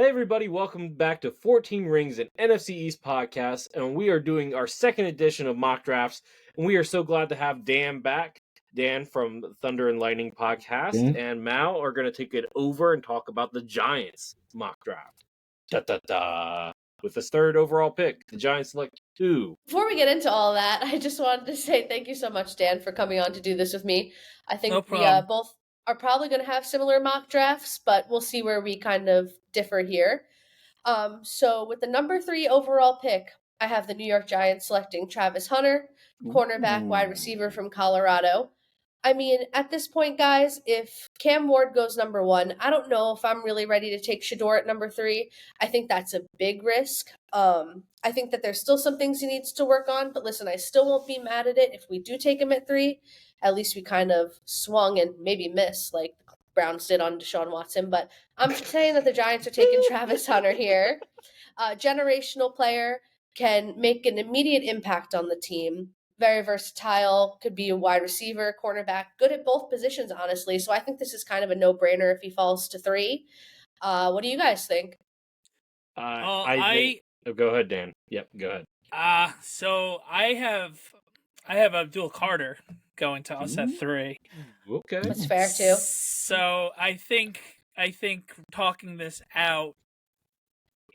Hey everybody, welcome back to 14 Rings, an NFC East podcast, and we are doing our second edition of mock drafts, and we are so glad to have Dan back. Dan from Thunder and Lightning podcast and Mal are going to take it over and talk about the Giants mock draft. With this third overall pick, the Giants select 2. Before we get into all that, I just wanted to say thank you so much, Dan, for coming on to do this with me. I think we both are probably going to have similar mock drafts, but we'll see where we kind of differ here. So with the number 3 overall pick, I have the New York Giants selecting Travis Hunter, cornerback, wide receiver from Colorado. I mean, at this point, guys, if Cam Ward goes number 1, I don't know if I'm really ready to take Shador at number 3. I think that's a big risk. I think that there's still some things he needs to work on, but listen, I still won't be mad at it if we do take him at 3. At least we kind of swung and maybe missed like the Browns did on Deshaun Watson. But I'm saying that the Giants are taking Travis Hunter here. Generational player, can make an immediate impact on the team. Very versatile, could be a wide receiver, cornerback, good at both positions, honestly. So I think this is kind of a no-brainer if he falls to 3. What do you guys think? I think... go ahead, Dan. Yep, go ahead. So I have Abdul Carter going to us at 3. Okay. That's fair, too. So I think talking this out,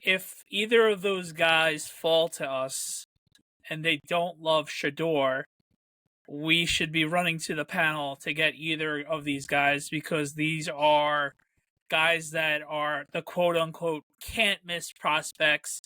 if either of those guys fall to us, and they don't love Shador, we should be running to the panel to get either of these guys because these are guys that are the quote-unquote can't-miss prospects.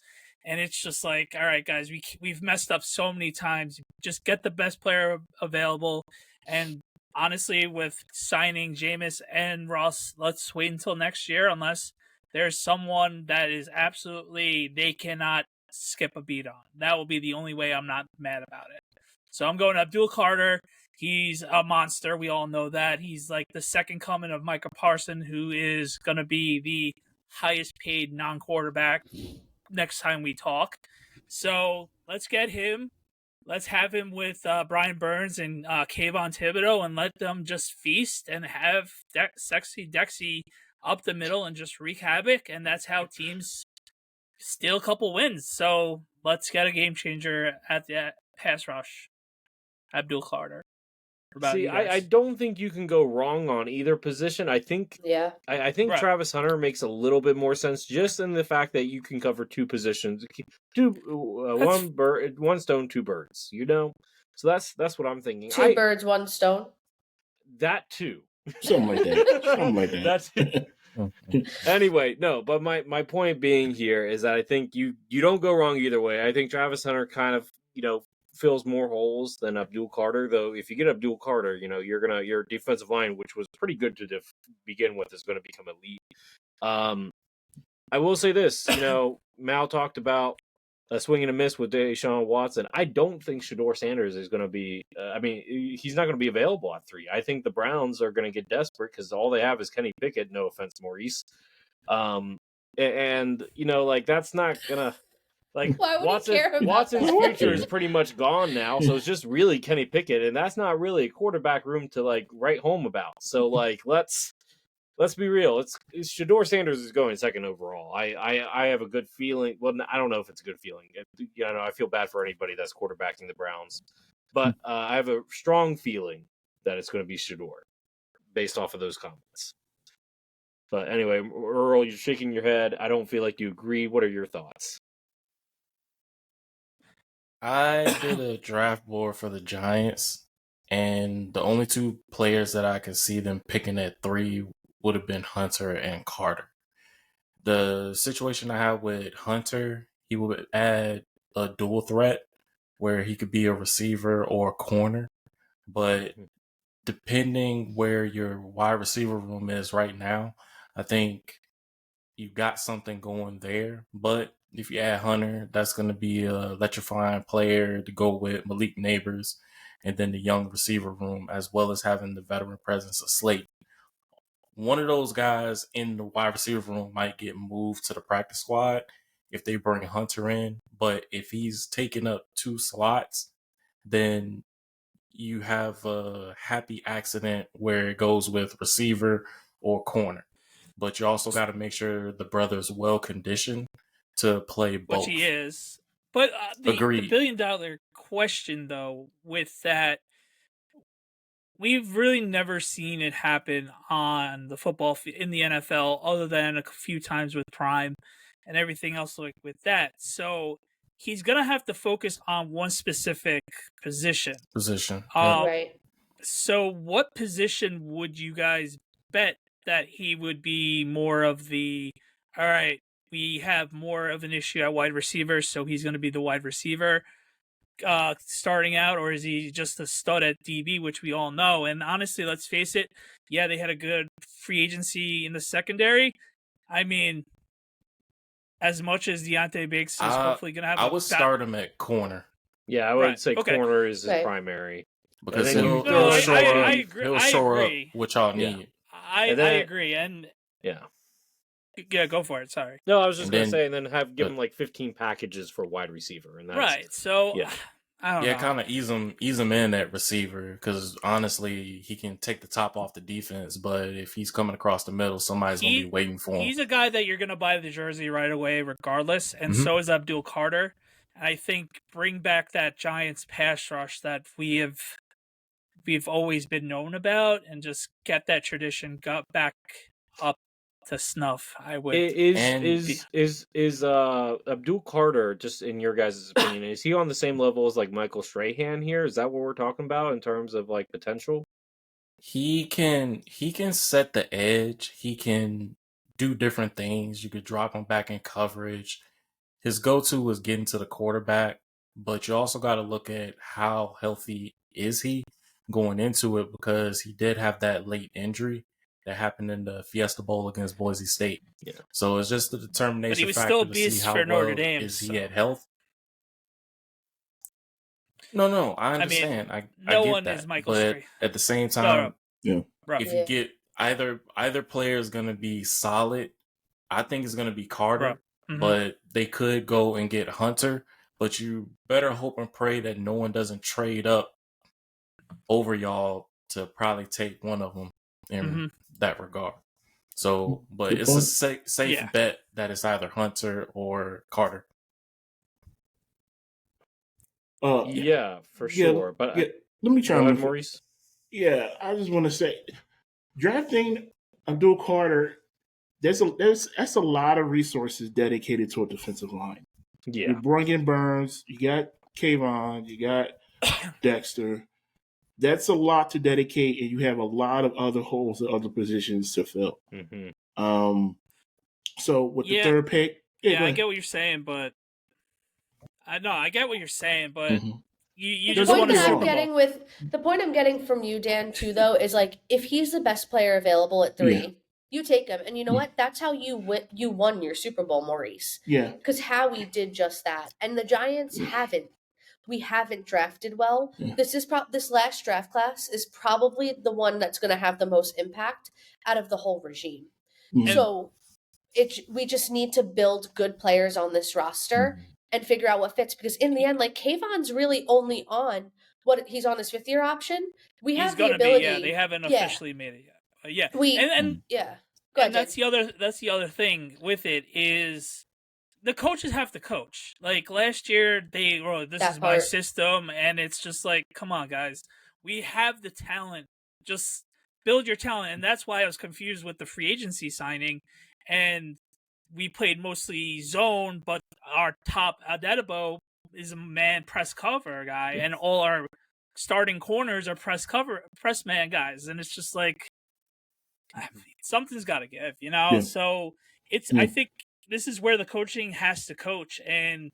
And it's just like, all right, guys, we've messed up so many times. Just get the best player available. And honestly, with signing Jameis and Ross, let's wait until next year unless there's someone that is absolutely, they cannot skip a beat on. That will be the only way I'm not mad about it. So I'm going Abdul Carter. He's a monster. We all know that. He's like the second coming of Micah Parsons, who is going to be the highest paid non-quarterback next time we talk. So let's get him. Let's have him with Brian Burns and Kayvon Thibodeau and let them just feast and have sexy Dexy up the middle and just wreak havoc. And that's how teams steal a couple wins. So let's get a game changer at the pass rush. Abdul Carter. See, I don't think you can go wrong on either position. I think I think Travis Hunter makes a little bit more sense just in the fact that you can cover 2 positions. One stone, 2 birds, you know? So that's what I'm thinking. 2 birds, 1 stone? That too. Something like that. That's it. Anyway, no, but my point being here is that I think you don't go wrong either way. I think Travis Hunter kind of, fills more holes than Abdul Carter, though. If you get Abdul Carter, your defensive line, which was pretty good to begin with, is going to become elite. I will say this, Mal talked about a swing and a miss with Deshaun Watson. I don't think Shador Sanders is going to be. He's not going to be available at 3. I think the Browns are going to get desperate because all they have is Kenny Pickett. No offense, Maurice. That's not gonna. Watson's future is pretty much gone now, so it's just really Kenny Pickett, and that's not really a quarterback room to write home about. So let's be real. It's Shador Sanders is going 2nd overall. I have a good feeling. Well, I don't know if it's a good feeling. I feel bad for anybody that's quarterbacking the Browns, but I have a strong feeling that it's going to be Shador, based off of those comments. But anyway, Earl, you're shaking your head. I don't feel like you agree. What are your thoughts? I did a draft board for the Giants, and the only 2 players that I could see them picking at 3 would have been Hunter and Carter. The situation I have with Hunter, he would add a dual threat where he could be a receiver or a corner, but depending where your wide receiver room is right now, I think you got something going there. But if you add Hunter, that's going to be a electrifying player to go with Malik Neighbors and then the young receiver room, as well as having the veteran presence of Slate. One of those guys in the wide receiver room might get moved to the practice squad if they bring Hunter in. But if he's taking up 2 slots, then you have a happy accident where it goes with receiver or corner. but you also got to make sure the brother's well conditioned to play both. Which he is. But the $1 billion question, though, with that, we've really never seen it happen on the football in the NFL, other than a few times with Prime and everything else like with that. So he's gonna have to focus on one specific position. Right. So what position would you guys bet that he would be more of the? All right, we have more of an issue at wide receiver, so he's going to be the wide receiver starting out, or is he just a stud at DB, which we all know? And honestly, let's face it, yeah, they had a good free agency in the secondary. I mean, as much as Deontay Banks is hopefully going to have I would start him at corner. Yeah, I would say corner is his primary. Because he'll show up what y'all need. I agree. And yeah, go for it. Sorry. No, I was just going to say, and then give him like 15 packages for wide receiver. And that's, right. So, I don't know. Kind of ease him in at receiver, because honestly, he can take the top off the defense, but if he's coming across the middle, somebody's going to be waiting for him. He's a guy that you're going to buy the jersey right away regardless, and so is Abdul Carter. And I think bring back that Giants pass rush that we've always been known about, and just get that tradition got back up to snuff. I would. Is Abdul Carter, just in your guys' opinion, is he on the same level as like Michael Strahan here? Is that what we're talking about in terms of like potential? He can set the edge. He can do different things. You could drop him back in coverage. His go-to is getting to the quarterback, but you also got to look at how healthy is he going into it, because he did have that late injury that happened in the Fiesta Bowl against Boise State. Yeah. So it's just the determination factor still to see how Notre Dame, is he at health. No, I understand. I get that. Is Michael but Stray. At the same time, if you get either player is going to be solid, I think it's going to be Carter, but they could go and get Hunter. But you better hope and pray that no one doesn't trade up over y'all to probably take one of them in that regard. So, but it's a safe bet that it's either Hunter or Carter. For sure. But let me try in, Maurice. Yeah, I just want to say, drafting Abdul Carter, that's a lot of resources dedicated to a defensive line. Yeah, you bring in Burns, you got Kayvon, you got Dexter. That's a lot to dedicate, and you have a lot of other holes at other positions to fill. So with the third pick, I get what you're saying, but I get what you're saying, but you just want to. The point I'm getting from you, Dan, too, though, is like if he's the best player available at 3, you take him, and you know what? That's how you won your Super Bowl, Maurice. Yeah, because Howie did just that, and the Giants haven't. We haven't drafted well. Yeah. This last draft class is probably the one that's going to have the most impact out of the whole regime. So we just need to build good players on this roster and figure out what fits, because in the end, like Kayvon's really only on he's on his 5th-year option. We have the ability. They haven't officially made it yet. And that's the other thing with it is the coaches have to coach. Like last year, this is my system, and it's just like, come on, guys, we have the talent. Just build your talent, and that's why I was confused with the free agency signing. And we played mostly zone, but our top Adedebo is a man press cover guy, and all our starting corners are press man guys, and it's just like something's got to give, So it's I think. This is where the coaching has to coach, and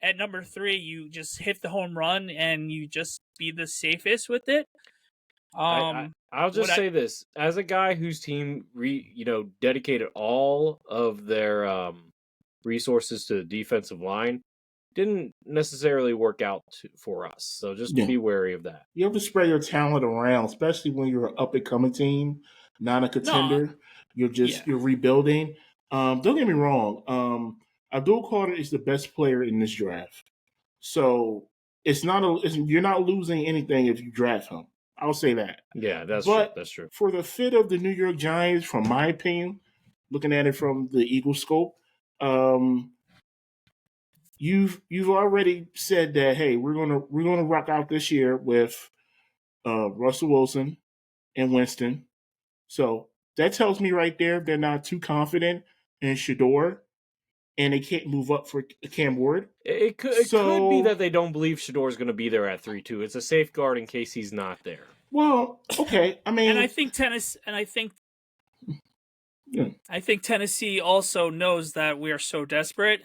at number 3, you just hit the home run and you just be the safest with it. I'll just say this: as a guy whose team, dedicated all of their resources to the defensive line, didn't necessarily work out for us. So just be wary of that. You have to spread your talent around, especially when you're an up and coming team, not a contender. You're rebuilding. Don't get me wrong. Abdul Carter is the best player in this draft, so you're not losing anything if you draft him. I'll say that. Yeah, that's true. For the fit of the New York Giants, from my opinion, looking at it from the Eagle scope, you've already said that, hey, we're gonna rock out this year with Russell Wilson and Winston. So that tells me right there they're not too confident in Shador, and they can't move up for Cam Ward. It could be that they don't believe Shador's going to be there at 3-2. It's a safeguard in case he's not there. Well, okay. I mean, I think Tennessee also knows that we are so desperate,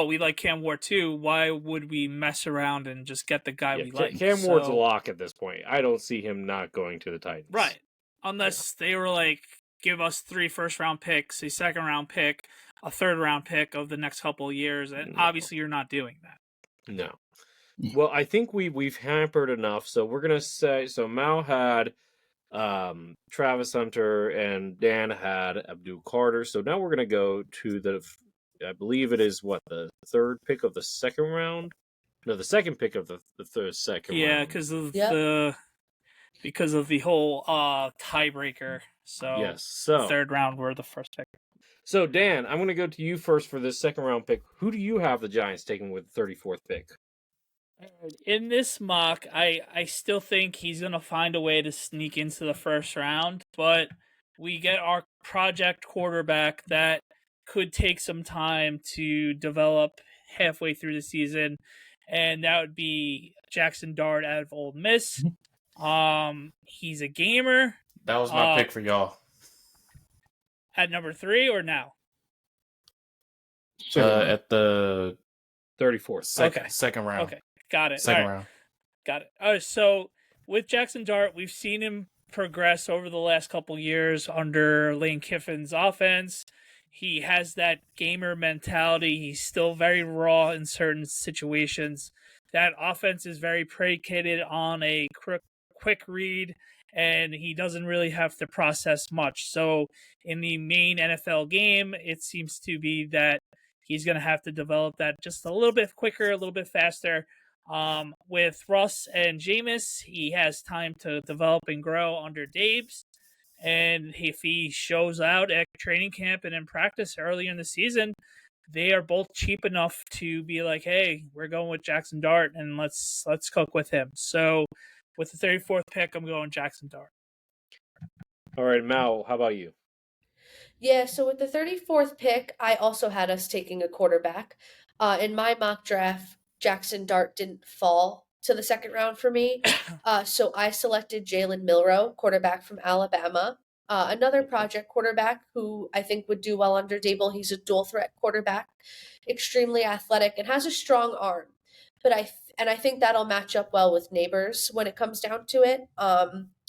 we like Cam Ward too. Why would we mess around and just get the guy we like? Cam Ward's a lock at this point. I don't see him not going to the Titans. Right. Unless they were like, give us 3 first-round picks, a second-round pick, a third-round pick of the next couple of years, and obviously you're not doing that. No. Well, I think we've hampered enough, so we're gonna say Mal had Travis Hunter and Dan had Abdul Carter. So now we're gonna go to I believe it is the third pick of the second round. No, the second pick of the third second round. Yeah, because of the whole tiebreaker. So yes, the third round were the first pick. So Dan, I'm gonna go to you first for this second round pick. Who do you have the Giants taking with the 34th pick? In this mock, I still think he's going to find a way to sneak into the first round, but we get our project quarterback that could take some time to develop halfway through the season, and that would be Jackson Dart out of Ole Miss. He's a gamer. That was my pick for y'all. At number 3 or now? At the 34th. Second round. Okay. Got it. Second round. Got it. All right, so with Jackson Dart, we've seen him progress over the last couple years under Lane Kiffin's offense. He has that gamer mentality. He's still very raw in certain situations. That offense is very predicated on a quick read, and he doesn't really have to process much. So in the main NFL game, it seems to be that he's going to have to develop that just a little bit quicker, a little bit faster. With Russ and Jameis, he has time to develop and grow under Dave's. And if he shows out at training camp and in practice early in the season, they are both cheap enough to be like, hey, we're going with Jackson Dart and let's cook with him. So with the 34th pick, I'm going Jackson Dart. All right, Mal, how about you? Yeah, so with the 34th pick, I also had us taking a quarterback. In my mock draft, Jackson Dart didn't fall to the second round for me. So I selected Jalen Milroe, quarterback from Alabama. Another project quarterback who I think would do well under Dable. He's a dual threat quarterback, extremely athletic, and has a strong arm. But I think that'll match up well with Neighbors when it comes down to it.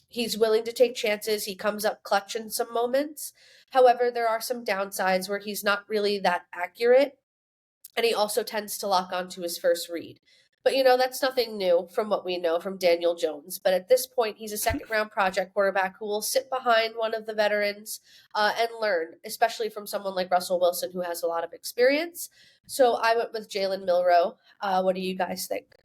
He's willing to take chances. He comes up clutch in some moments. However, there are some downsides where he's not really that accurate. And he also tends to lock onto his first read. But, that's nothing new from what we know from Daniel Jones. But at this point, he's a second-round project quarterback who will sit behind one of the veterans and learn, especially from someone like Russell Wilson, who has a lot of experience. So I went with Jalen Milroe. What do you guys think?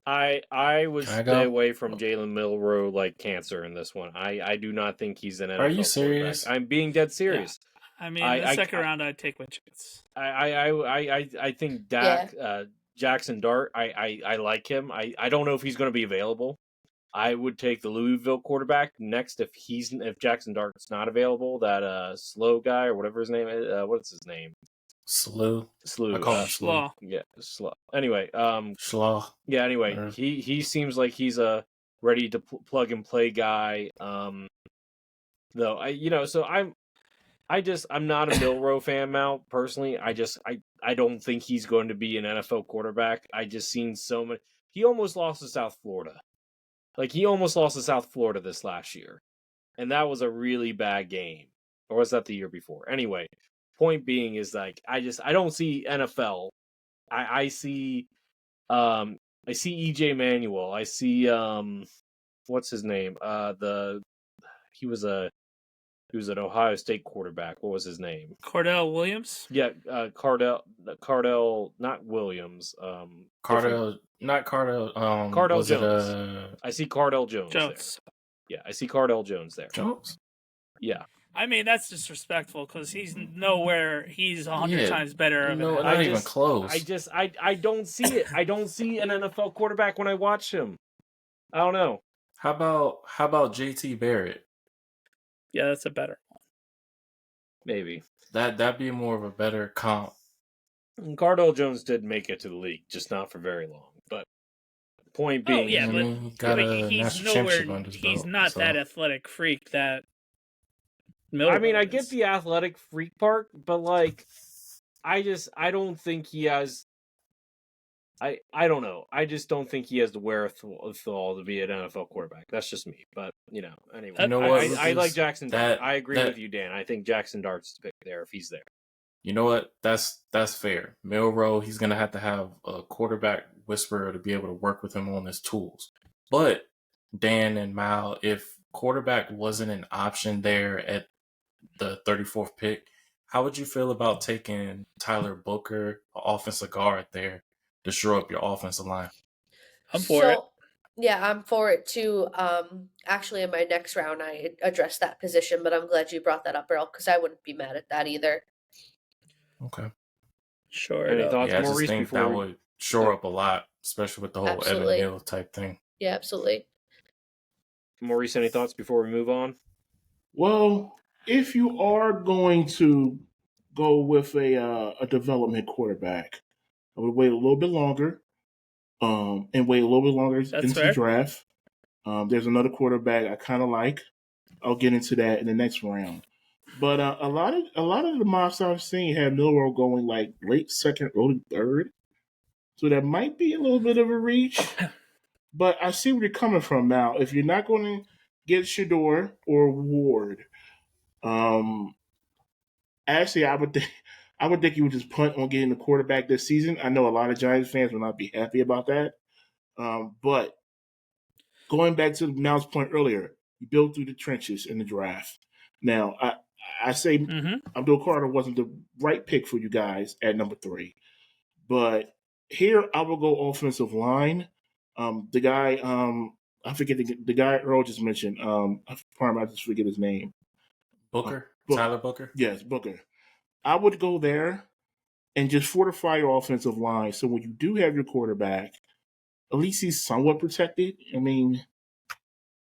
I would stay away from Jalen Milroe like cancer in this one. I do not think he's an NFL Are you serious? I'm being dead serious. Yeah. I mean, the second round, I'd take with chance. I think Dak, Jackson Dart, I like him. I don't know if he's going to be available. I would take the Louisville quarterback next if Jackson Dart's not available. That slow guy or whatever his name is. What's his name? Slew. I call him Slew. Yeah, Slaw. Anyway, Slaw. Yeah. Anyway, he seems like he's a ready to plug and play guy. Though I'm not a Milroe fan now, personally. I don't think he's going to be an NFL quarterback. I just seen so many. He almost lost to South Florida. He almost lost to South Florida this last year. And that was a really bad game. Or was that the year before? Anyway, point being is I don't see NFL. I see EJ Manuel. I see what's his name? He was an Ohio State quarterback. What was his name? Cardell Williams? Yeah, Cardell, not Williams. Cardell, not Cardell. Cardell Jones. I see Cardell Jones. Yeah, I see Cardell Jones there. Jones? Yeah. I mean, that's disrespectful because he's nowhere. He's 100 times better of an No, athlete. not even close. I don't see it. I don't see an NFL quarterback when I watch him. I don't know. How about JT Barrett? Yeah, that's a better one. Maybe That'd be more of a better comp. Cardell Jones did make it to the league, just not for very long. But point being, yeah, but he got a he's national championship under his He's belt, not so. that athletic freak that. Milrow I mean, I is. get the athletic freak part, but like, I don't think he has. I don't know. I just don't think he has the wherewithal to be an NFL quarterback. That's just me. But anyway. You know what, I like Jackson Dart. I agree with you, Dan. I think Jackson Dart's the pick there if he's there. You know what? That's fair. Milrow, he's gonna have to have a quarterback whisperer to be able to work with him on his tools. But Dan and Mal, if quarterback wasn't an option there at the 34th pick, how would you feel about taking Tyler Booker, offensive guard there, to shore up your offensive line? I'm for it. Yeah, I'm for it too. Actually, in my next round, I addressed that position, but I'm glad you brought that up, Earl, because I wouldn't be mad at that either. Okay. Sure. Any thoughts, I Maurice, just think that would shore up a lot, especially with the whole Absolutely. Evan Neal type thing. Yeah, absolutely. Maurice, any thoughts before we move on? Well, if you are going to go with a development quarterback, I would wait a little bit longer, and wait a little bit longer into the draft. There's another quarterback I kind of like. I'll get into that in the next round. But a lot of the mocks I've seen have Milrow going like late second, early third, so that might be a little bit of a reach. But I see where you're coming from now. If you're not going to get Shador or Ward, actually, I would think you would just punt on getting the quarterback this season. I know a lot of Giants fans will not be happy about that. But going back to Mal's point earlier, you build through the trenches in the draft. Now, I say Abdul Carter wasn't the right pick for you guys at number 3. But here I will go offensive line. The guy, I forget the guy Earl just mentioned. I just forget his name. Booker? Tyler Booker? Yes, Booker. I would go there and just fortify your offensive line. So when you do have your quarterback, at least he's somewhat protected. I mean,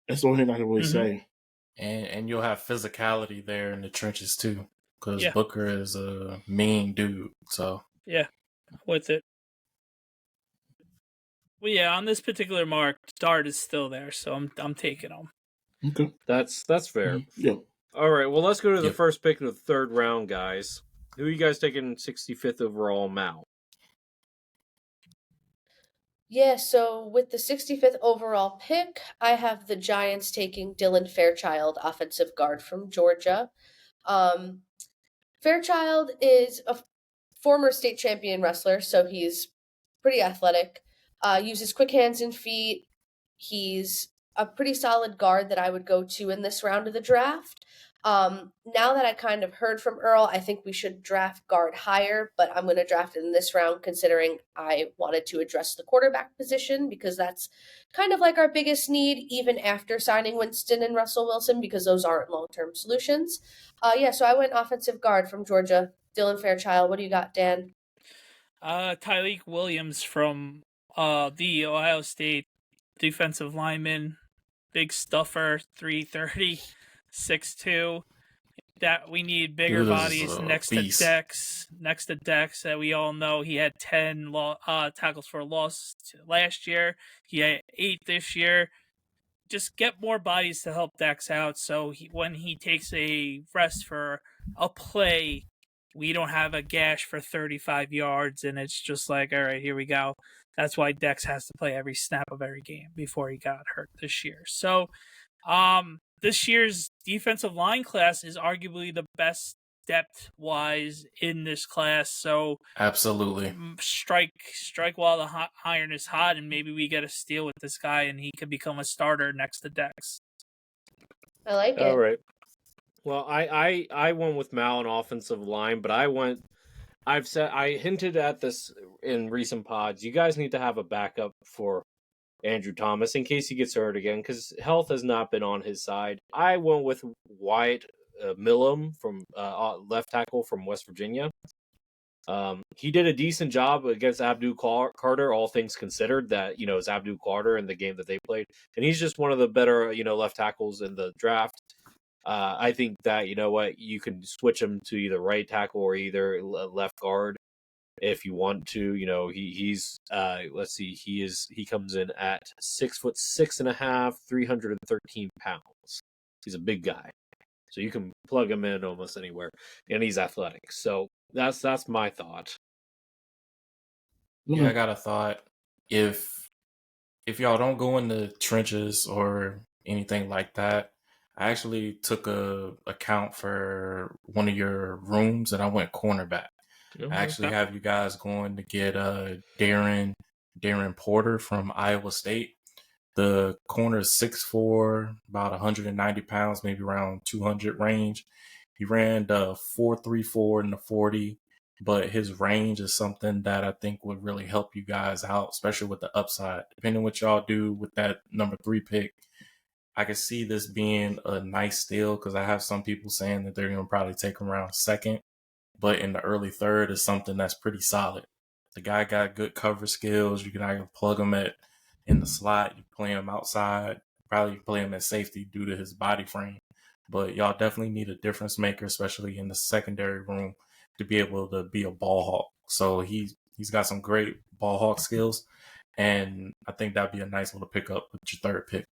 that's the only thing I can really say. And you'll have physicality there in the trenches too, because Booker is a mean dude. So yeah, with it. Well, yeah, on this particular mark, Dart is still there, so I'm taking him. Okay, that's fair. Yeah. All right, well, let's go to the first pick of the third round, guys. Who are you guys taking 65th overall, Mal? Yeah, so with the 65th overall pick, I have the Giants taking Dylan Fairchild, offensive guard from Georgia. Fairchild is a former state champion wrestler, so he's pretty athletic, uses quick hands and feet. He's a pretty solid guard that I would go to in this round of the draft. Now that I kind of heard from Earl, I think we should draft guard higher, but I'm going to draft it in this round considering I wanted to address the quarterback position because that's kind of like our biggest need even after signing Winston and Russell Wilson because those aren't long-term solutions. So I went offensive guard from Georgia, Dylan Fairchild. What do you got, Dan? Tyleik Williams from the Ohio State defensive lineman, big stuffer, 330. 6'2". That we need bigger bodies next to Dex. Next to Dex, that we all know he had 10 tackles for a loss last year. He had 8 this year. Just get more bodies to help Dex out. So when he takes a rest for a play, we don't have a gash for 35 yards, and it's just like, all right, here we go. That's why Dex has to play every snap of every game before he got hurt this year. So, this year's defensive line class is arguably the best depth-wise in this class. So absolutely, strike while the iron is hot, and maybe we get a steal with this guy, and he could become a starter next to Dex. I like it. All right. Well, I went with Mal on offensive line, but I hinted at this in recent pods. You guys need to have a backup for Andrew Thomas in case he gets hurt again because health has not been on his side. I went with Wyatt Millam from left tackle from West Virginia. He did a decent job against Abdul Carter, all things considered. That it's Abdul Carter in the game that they played, and he's just one of the better left tackles in the draft. I think that you can switch him to either right tackle or either left guard if you want to. He's let's see, he comes in at 6'6.5", 313 pounds. He's a big guy, so you can plug him in almost anywhere, and he's athletic. So that's my thought. Yeah, I got a thought. If y'all don't go in the trenches or anything like that, I actually took a account for one of your rooms and I went cornerback. I actually have you guys going to get Darren Porter from Iowa State. The corner is 6'4", about 190 pounds, maybe around 200 range. He ran the 4.34 in the 40, but his range is something that I think would really help you guys out, especially with the upside. Depending on what y'all do with that number 3 pick, I could see this being a nice steal because I have some people saying that they're going to probably take him around second, but in the early third is something that's pretty solid. The guy got good cover skills. You can either plug him in the slot, you play him outside, probably play him at safety due to his body frame. But y'all definitely need a difference maker, especially in the secondary room, to be able to be a ball hawk. So he's got some great ball hawk skills, and I think that'd be a nice one to pick up with your third pick.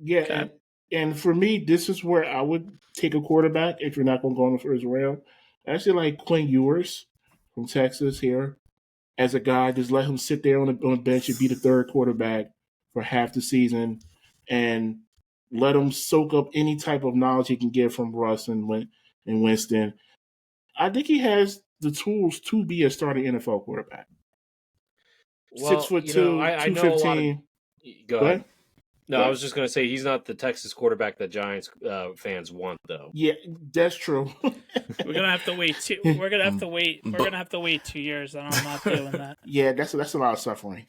Yeah, okay. and for me, this is where I would take a quarterback if you're not going to go in the first round. I actually like Quinn Ewers from Texas here as a guy. Just let him sit there on the bench and be the third quarterback for half the season, and let him soak up any type of knowledge he can get from Russ and Winston. I think he has the tools to be a starting NFL quarterback. Well, 6'2", 215. Go ahead. No, I was just going to say he's not the Texas quarterback that Giants fans want, though. Yeah, that's true. We're gonna have to wait. We're gonna have to wait. We're gonna have to wait 2 years, and I'm not doing that. Yeah, that's a lot of suffering.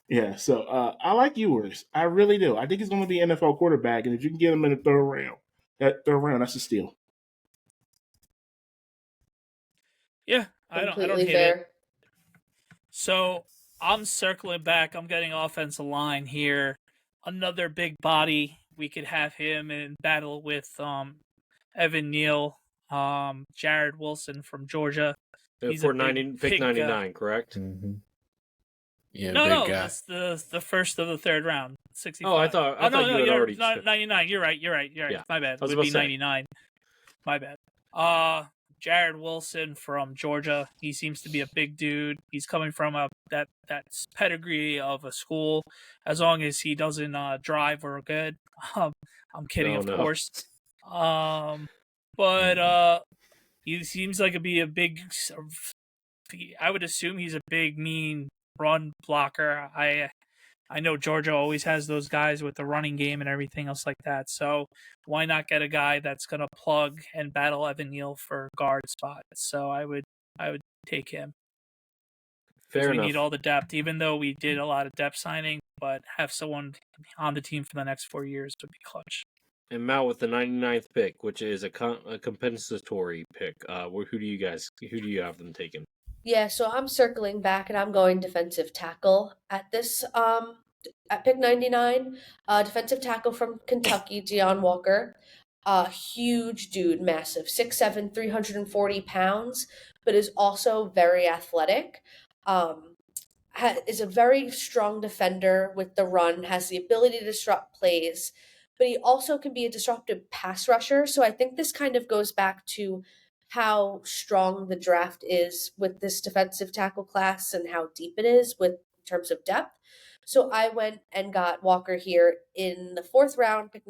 Yeah, so I like Ewers. I really do. I think he's going to be an NFL quarterback, and if you can get him in the third round, that's a steal. Yeah, I don't hate it. So I'm circling back. I'm getting offensive line here. Another big body. We could have him in battle with Evan Neal, Jared Wilson from Georgia. He's pick 99, correct? Mm-hmm. Yeah, no, guy. That's the first of the third round, 65. Oh, I thought you had already 99. You're right. Yeah. My bad. It would be 99. My bad. Jared Wilson from Georgia. He seems to be a big dude. He's coming from that pedigree of a school. As long as he doesn't drive, we're good. I'm kidding, of course. But he seems like it'd be a big. I would assume he's a big, mean run blocker. I know Georgia always has those guys with the running game and everything else like that. So why not get a guy that's going to plug and battle Evan Neal for guard spot? So I would take him. Fair enough. We need all the depth, even though we did a lot of depth signing, but have someone on the team for the next 4 years would be clutch. And Matt with the 99th pick, which is a compensatory pick. Who do you have them taking? Yeah, so I'm circling back and I'm going defensive tackle at this at pick 99. Defensive tackle from Kentucky, Deion Walker. Huge dude, massive, 6'7", 340 pounds, but is also very athletic. Is a very strong defender with the run, has the ability to disrupt plays, but he also can be a disruptive pass rusher. So I think this kind of goes back to how strong the draft is with this defensive tackle class and how deep it is in terms of depth. So I went and got Walker here in the third round, pick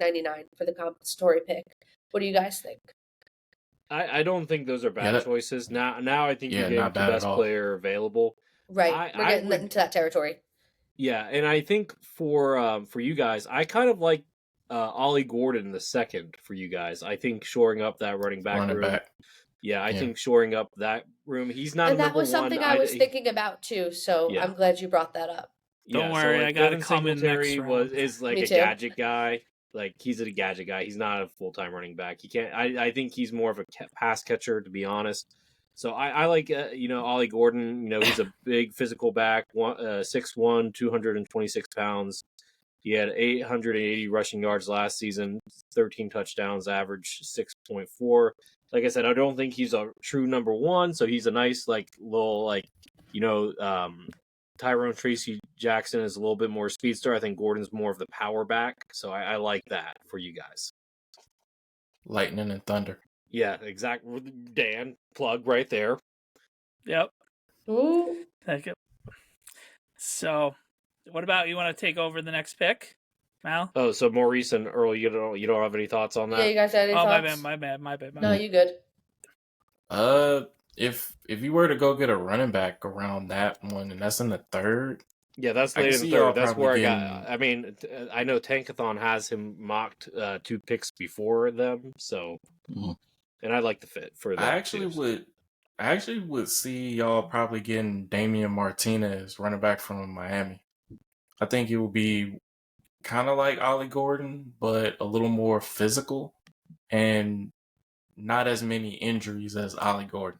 99 for the compensatory pick. What do you guys think? I don't think those are bad choices. Now I think you're getting the best player available. Right, we're getting into that territory. Yeah, and I think for you guys, I kind of like Ollie Gordon the second for you guys. I think shoring up that running back room. Yeah, I think shoring up that room. He's not. And that was something I was thinking about too. So I'm glad you brought that up. Don't worry, I got to come in next round. Is like a gadget guy. like he's a gadget guy. He's not a full-time running back. He can't. I think he's more of a pass catcher, to be honest. So I like Ollie Gordon. He's a big physical back, 6'1", 226 pounds. He had 880 rushing yards last season, 13 touchdowns, average 6.4. Like I said, I don't think he's a true number one, so he's a nice little Tyrone Tracy Jackson is a little bit more speedster. I think Gordon's more of the power back, so I like that for you guys. Lightning and thunder. Yeah, exactly. Dan, plug right there. Yep. Ooh. Thank you. So, what about you? Want to take over the next pick, Mal? Oh, so Maurice and Earl, you don't have any thoughts on that? Yeah, you guys had any thoughts? My bad. No, you good. If you were to go get a running back around that one, and that's in the third. Yeah, that's late in the third. That's where I got. I mean, I know Tankathon has him mocked 2 picks before them, so. And I like the fit for that. I actually would see y'all probably getting Damian Martinez, running back from Miami. I think it would be kind of like Ollie Gordon, but a little more physical and not as many injuries as Ollie Gordon.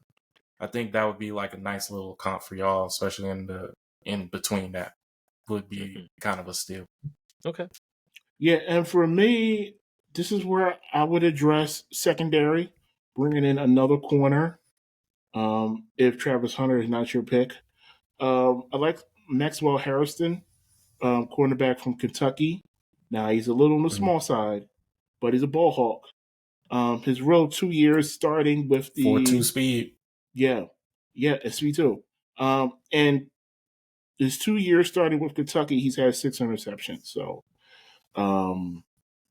I think that would be like a nice little comp for y'all, especially in between that. Would be kind of a steal. Okay. Yeah, and for me, this is where I would address secondary, bringing in another corner. If Travis Hunter is not your pick, I like Maxwell Harrison, cornerback from Kentucky. Now he's a little on the small side, but he's a ball hawk. His real 2 years starting with the 4.2 speed. Yeah, it's speed too. And his 2 years starting with Kentucky, he's had 6 interceptions. So,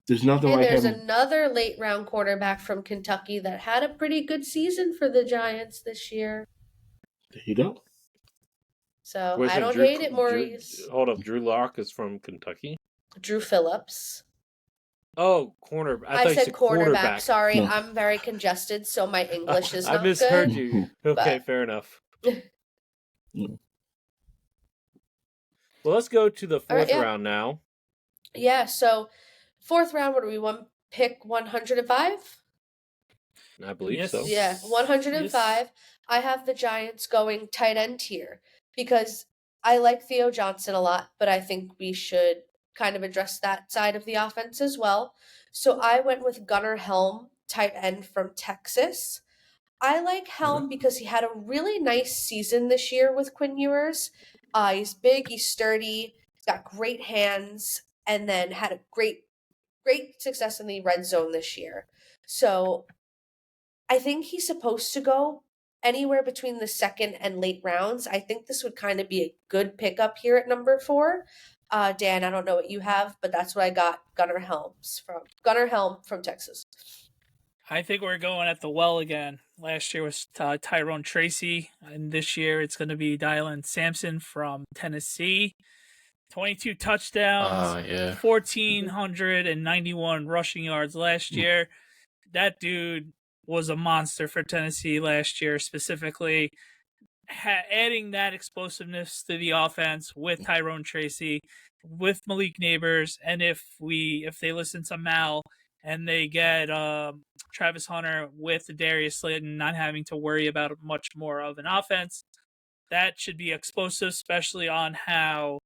there's nothing like there's him. another late round quarterback from Kentucky that had a pretty good season for the Giants this year. There you go. So I don't hate it, Maurice. Hold up, Drew Lock is from Kentucky. Drew Phillips. Oh, corner. I said quarterback. Sorry, no. I'm very congested, so my English is not good. I misheard you. Okay, fair enough. Well, let's go to the fourth round now. Yeah, so fourth round, what do we want? Pick 105? I believe so. Yeah, 105. Yes. I have the Giants going tight end here because I like Theo Johnson a lot, but I think we should kind of address that side of the offense as well. So I went with Gunnar Helm, tight end from Texas. I like Helm because he had a really nice season this year with Quinn Ewers. He's big, he's sturdy, he's got great hands, and then had a great success in the red zone this year. So I think he's supposed to go anywhere between the second and late rounds. I think this would kind of be a good pickup here at number 4. Dan, I don't know what you have, but that's what I got. Gunnar Helm from Texas. I think we're going at the well again. Last year was Tyrone Tracy, and this year it's going to be Dylan Sampson from Tennessee. 22 touchdowns, 1,491 rushing yards last year. That dude was a monster for Tennessee last year, specifically. Adding that explosiveness to the offense with Tyrone Tracy, with Malik Neighbors, and if they listen to Mal and they get Travis Hunter with Darius Slayton, not having to worry about much more of an offense, that should be explosive, especially on how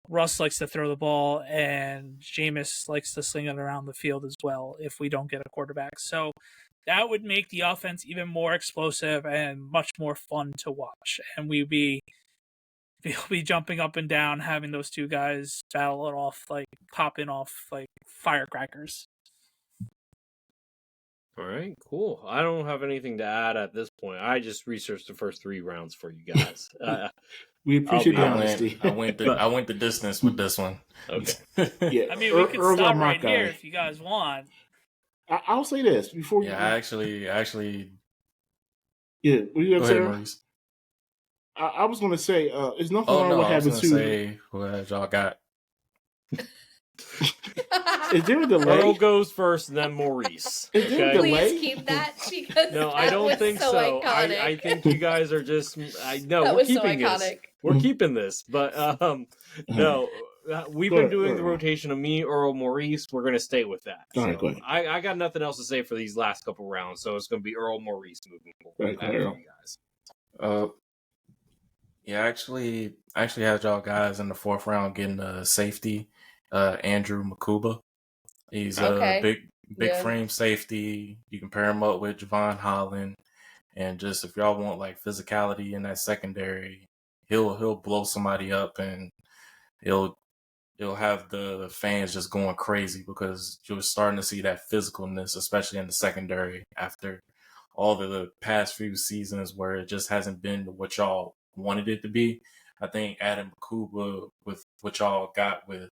Russ likes to throw the ball and Jameis likes to sling it around the field as well if we don't get a quarterback. So that would make the offense even more explosive and much more fun to watch. And we'll be jumping up and down, having those two guys battle it off, popping off like firecrackers. All right, cool. I don't have anything to add at this point. I just researched the first 3 rounds for you guys. We appreciate the honesty. I went the distance with this one. Okay. Yeah. I mean, we could stop right here if you guys want. I'll say this before you. Yeah, actually. Yeah, what you gonna say? Maurice. I was gonna say, there's nothing wrong with having 2. Say what y'all got. Is there a delay? Earl goes first, and then Maurice. Is there a delay? Please keep that because no, I don't think so. I think you guys are just. We're keeping this. We're keeping this, but no. we've been doing the rotation of me, Earl, Maurice. We're going to stay with that. All right, go ahead. I got nothing else to say for these last couple rounds, so it's going to be Earl, Maurice moving forward. Go ahead, Earl. You guys. Yeah, I actually had y'all guys in the 4th round getting a safety, Andrew Makuba. He's a big frame safety. You can pair him up with Javon Holland, and just if y'all want like physicality in that secondary, he'll blow somebody up, and he'll have the fans just going crazy because you're starting to see that physicalness, especially in the secondary after all the past few seasons where it just hasn't been what y'all wanted it to be. I think Adam Kuba with what y'all got with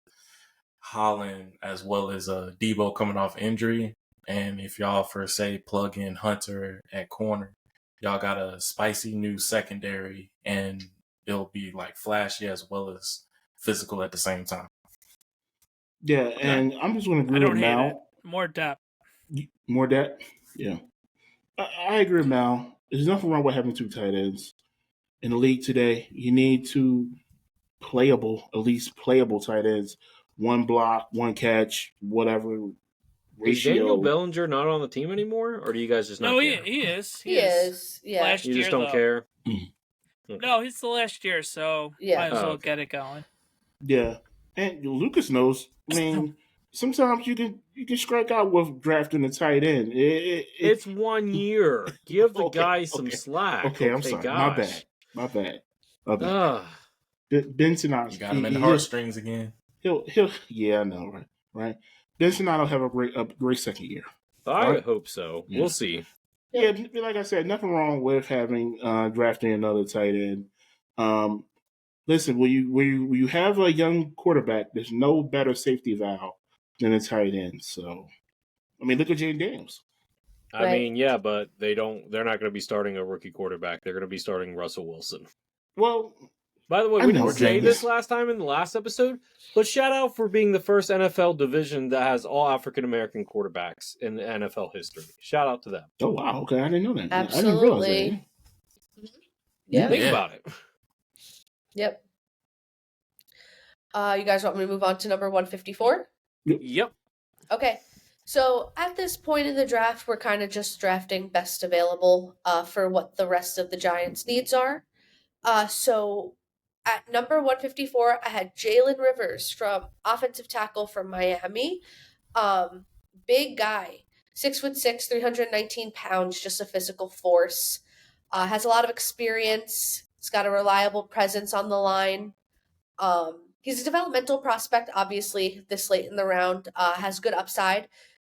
Holland as well as Debo coming off injury, and if y'all for say plug in Hunter at corner, y'all got a spicy new secondary, and it'll be like flashy as well as physical at the same time. Yeah, and I'm just going to agree with Mal. More depth. More depth? Yeah. I agree with Mal. There's nothing wrong with having 2 tight ends. In the league today, you need 2 at least playable tight ends. 1 block, 1 catch, whatever ratio. Is Daniel Bellinger not on the team anymore, or do you guys just not care? No, he is. He is. Yeah. Last you year, just don't care? Mm. Okay. No, it's the last year, so might as well get it going. Yeah. And Lucas knows. I mean, sometimes you can strike out with drafting a tight end. It's 1 year. Give the guy some slack. Okay, I'm sorry. Gosh. My bad. Ben Sinatra. You got him in the heartstrings again. He'll. Yeah, I know, right. Ben Sinatra will have a great second year. I hope so. Yeah. We'll see. Yeah, like I said, nothing wrong with having drafting another tight end. Listen, when you have a young quarterback, there's no better safety valve than a tight end. So, I mean, look at Jaden Daniels. I mean, yeah, but they're not going to be starting a rookie quarterback. They're going to be starting Russell Wilson. Well, by the way, we didn't say this last time in the last episode, but shout out for being the first NFL division that has all African American quarterbacks in the NFL history. Shout out to them. Oh wow, okay, I didn't know that. Absolutely. I didn't realize that. Yeah. Think about it. Yep. You guys want me to move on to number 154? Yep. Okay. So at this point in the draft, we're kind of just drafting best available for what the rest of the Giants' needs are. So at number 154, I had Jalen Rivers from offensive tackle from Miami. Big guy, 6'6", 319 pounds, just a physical force. Has a lot of experience. He's got a reliable presence on the line. He's a developmental prospect, obviously, this late in the round. Has good upside.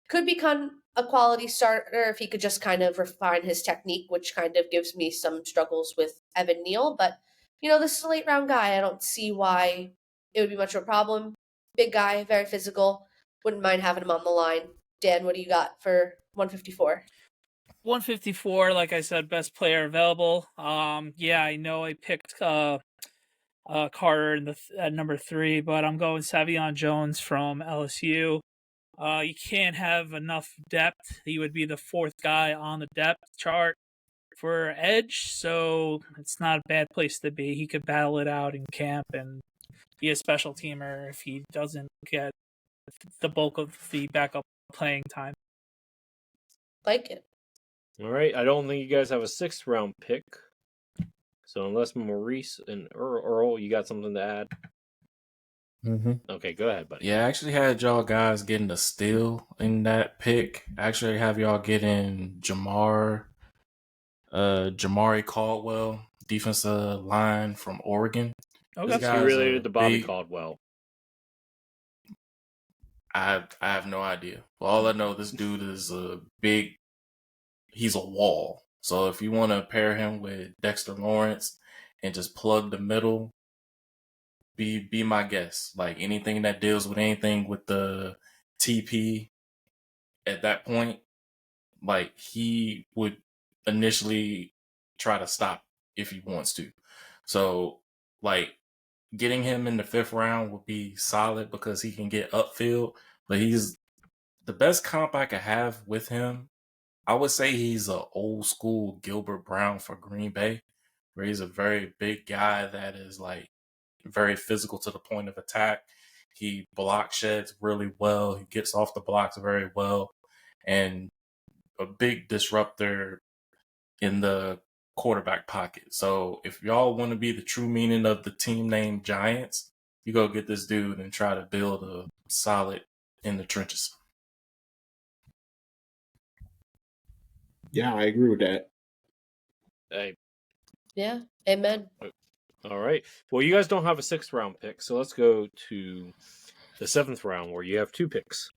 Could become a quality starter if he could just kind of refine his technique, which kind of gives me some struggles with Evan Neal. But, this is a late round guy. I don't see why it would be much of a problem. Big guy, very physical. Wouldn't mind having him on the line. Dan, what do you got for 154? 154, like I said, best player available. Yeah, I know I picked Carter at number 3, but I'm going Savion Jones from LSU. You can't have enough depth. He would be the 4th guy on the depth chart for edge, so it's not a bad place to be. He could battle it out in camp and be a special teamer if he doesn't get the bulk of the backup playing time. Like it. All right. I don't think you guys have a 6th round pick. So unless Maurice and Earl, you got something to add? Mm-hmm. Okay, go ahead, buddy. Yeah, I actually had y'all guys getting a steal in that pick. I actually have y'all getting Jamari Caldwell, defensive line from Oregon. Oh, that's related to Bobby Caldwell. I have no idea. Well, all I know, this dude is he's a wall. So if you want to pair him with Dexter Lawrence and just plug the middle, be my guest. Like anything that deals with anything with the TP at that point, like he would initially try to stop if he wants to. So like getting him in the 5th round would be solid because he can get upfield, but he's the best comp I could have with him. I would say he's an old school Gilbert Brown for Green Bay, where he's a very big guy that is like very physical to the point of attack. He block sheds really well. He gets off the blocks very well, and a big disruptor in the quarterback pocket. So if y'all want to be the true meaning of the team name Giants, you go get this dude and try to build a solid in the trenches. Yeah, I agree with that. Hey. Yeah, amen. All right. Well, you guys don't have a 6th round pick, so let's go to the 7th round where you have 2 picks.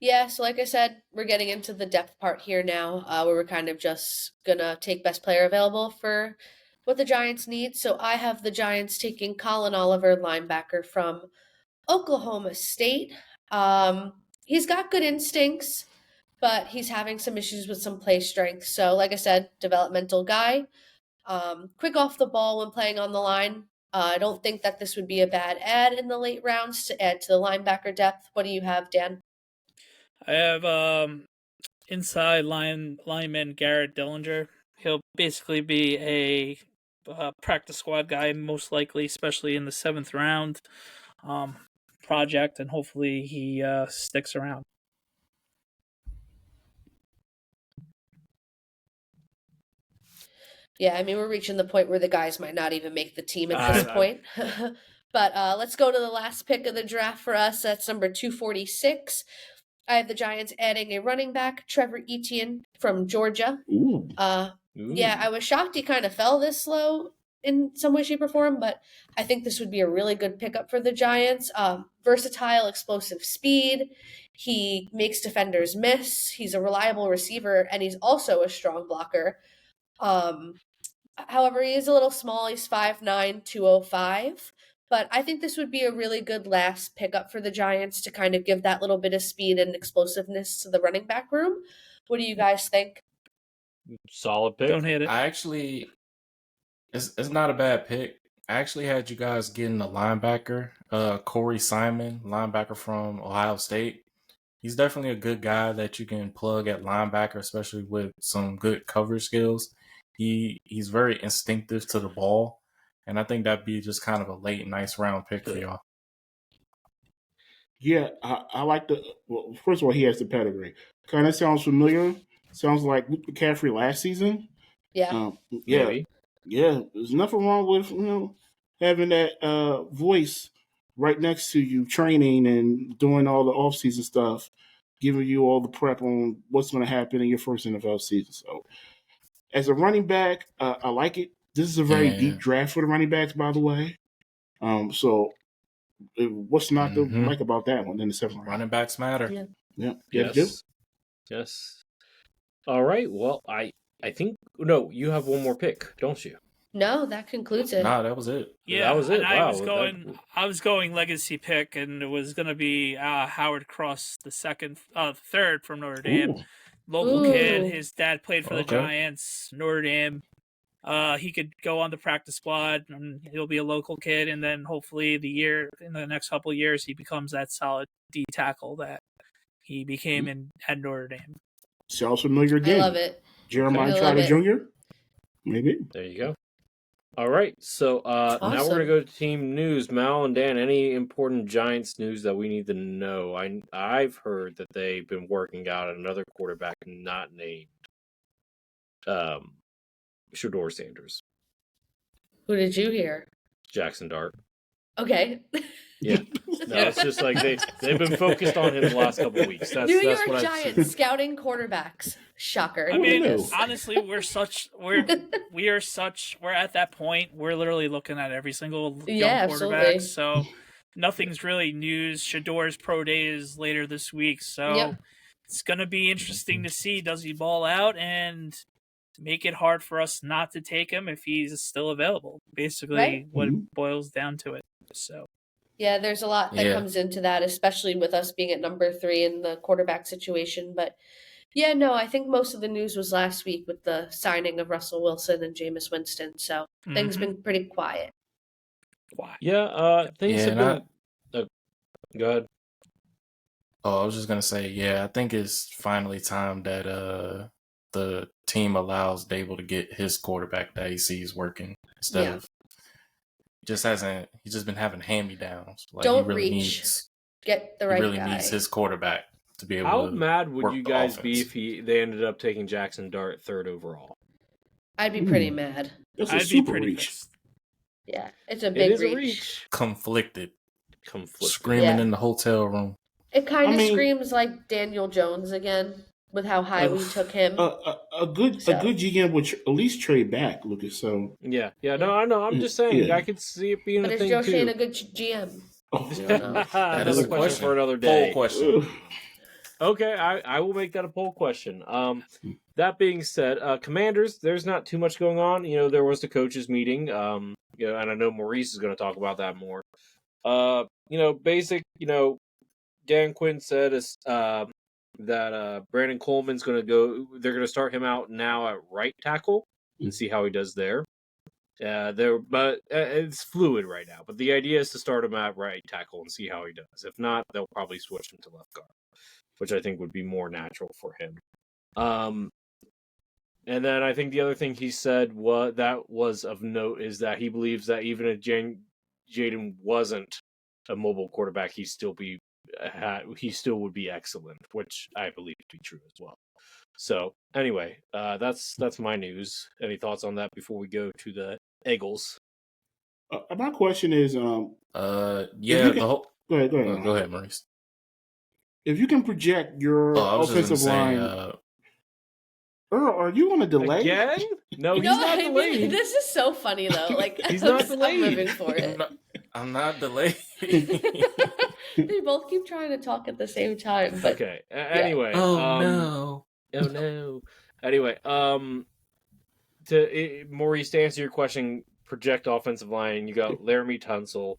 Yeah, so like I said, we're getting into the depth part here now, where we're kind of just gonna take best player available for what the Giants need. So I have the Giants taking Colin Oliver, linebacker from Oklahoma State. He's got good instincts, but he's having some issues with some play strength. So, like I said, developmental guy. Quick off the ball when playing on the line. I don't think that this would be a bad add in the late rounds to add to the linebacker depth. What do you have, Dan? I have inside lineman Garrett Dillinger. He'll basically be a practice squad guy, most likely, especially in the 7th round project, and hopefully he sticks around. Yeah, I mean, we're reaching the point where the guys might not even make the team at this point. But let's go to the last pick of the draft for us. That's number 246. I have the Giants adding a running back, Trevor Etienne from Georgia. Ooh. Yeah, I was shocked he kind of fell this low in some way, shape, or form, but I think this would be a really good pickup for the Giants. Versatile, explosive speed. He makes defenders miss. He's a reliable receiver, and he's also a strong blocker. However, he is a little small. He's 5'9", 205. But I think this would be a really good last pickup for the Giants to kind of give that little bit of speed and explosiveness to the running back room. What do you guys think? Solid pick. Don't hit it. It's not a bad pick. I actually had you guys getting a linebacker, Corey Simon, linebacker from Ohio State. He's definitely a good guy that you can plug at linebacker, especially with some good coverage skills. He's very instinctive to the ball, and I think that'd be just kind of a late, nice round pick for y'all. Yeah, I like well, first of all, he has the pedigree. Kind of sounds familiar. Sounds like Luke McCaffrey last season. Yeah. Yeah. Maybe. Yeah. There's nothing wrong with, having that voice right next to you, training and doing all the off-season stuff, giving you all the prep on what's going to happen in your first NFL season. So, as a running back, I like it. This is a very deep draft for the running backs, by the way. So, what's not to like about that one in the 7th round? Running backs matter. Yeah. Yes. All right. Well, I think you have one more pick, don't you? No, that concludes it. Nah, that was it. Yeah, that was it. Wow, I was going legacy pick, and it was going to be Howard Cross, the third from Notre Dame. Ooh. Local kid. His dad played for the Giants, Notre Dame. He could go on the practice squad, and he'll be a local kid. And then hopefully in the next couple of years, he becomes that solid D tackle that he became at Notre Dame. Sounds familiar again. I love it. Jeremiah Trotter Jr. Maybe. There you go. All right. So awesome. Now we're going to go to team news. Mal and Dan, any important Giants news that we need to know? I've heard that they've been working out another quarterback not named Shador Sanders. Who did you hear? Jackson Dart. Okay. Yeah. No, it's just like they've been focused on him the last couple of weeks. That's New what York I've Giants seen. scouting quarterbacks. Shocker. I mean, honestly, we're at that point. We're literally looking at every single young quarterback. So nothing's really news. Shador's pro day is later this week, so it's gonna be interesting to see, does he ball out and make it hard for us not to take him if he's still available. Basically, what it boils down to it. So. Yeah, there's a lot that comes into that, especially with us being at number 3 in the quarterback situation. But yeah, no, I think most of the news was last week with the signing of Russell Wilson and Jameis Winston. So things have been pretty quiet. Yeah, things have been. Go ahead. Oh, I was just gonna say, I think it's finally time that the team allows Dable to get his quarterback that he sees working instead of He's just been having hand-me-downs. Like, Don't he really reach. needs, Get the right he really guy. needs his quarterback to be able How to mad would work you the guys offense. be if they ended up taking Jackson Dart 3rd overall? I'd be pretty mad. That's a I'd be super pretty reach. pissed. Yeah, it's a It big is reach. a reach. Conflicted. Conflict. Screaming in the hotel room. It kind of screams like Daniel Jones again with how high we took him. A good GM would at least trade back, Lucas. So yeah. No, I know. I'm just saying. I could see it being but a is thing Joe too. Shane a good GM? That is Another a question for another day. Poll question. Okay, I will make that a poll question. That being said, Commanders, there's not too much going on. There was the coaches meeting. And I know Maurice is going to talk about that more. Dan Quinn said that Brandon Coleman's going to go. They're going to start him out now at right tackle and see how he does there. But it's fluid right now. But the idea is to start him at right tackle and see how he does. If not, they'll probably switch him to left guard, which I think would be more natural for him. And then I think the other thing he said was of note is that he believes that even if Jaden wasn't a mobile quarterback, he still would be excellent, which I believe to be true as well. So anyway, that's my news. Any thoughts on that before we go to the Eagles? My question is, Go ahead, Maurice. If you can project your offensive line, Earl, are you on a delay again? No, he's not delayed. This is so funny though. Like he's not delayed. I'm living for it. I'm not delayed. They both keep trying to talk at the same time. But okay. Anyway. No. Oh no. Anyway, Maurice, to answer your question, project offensive line. You got Laramie Tunsil.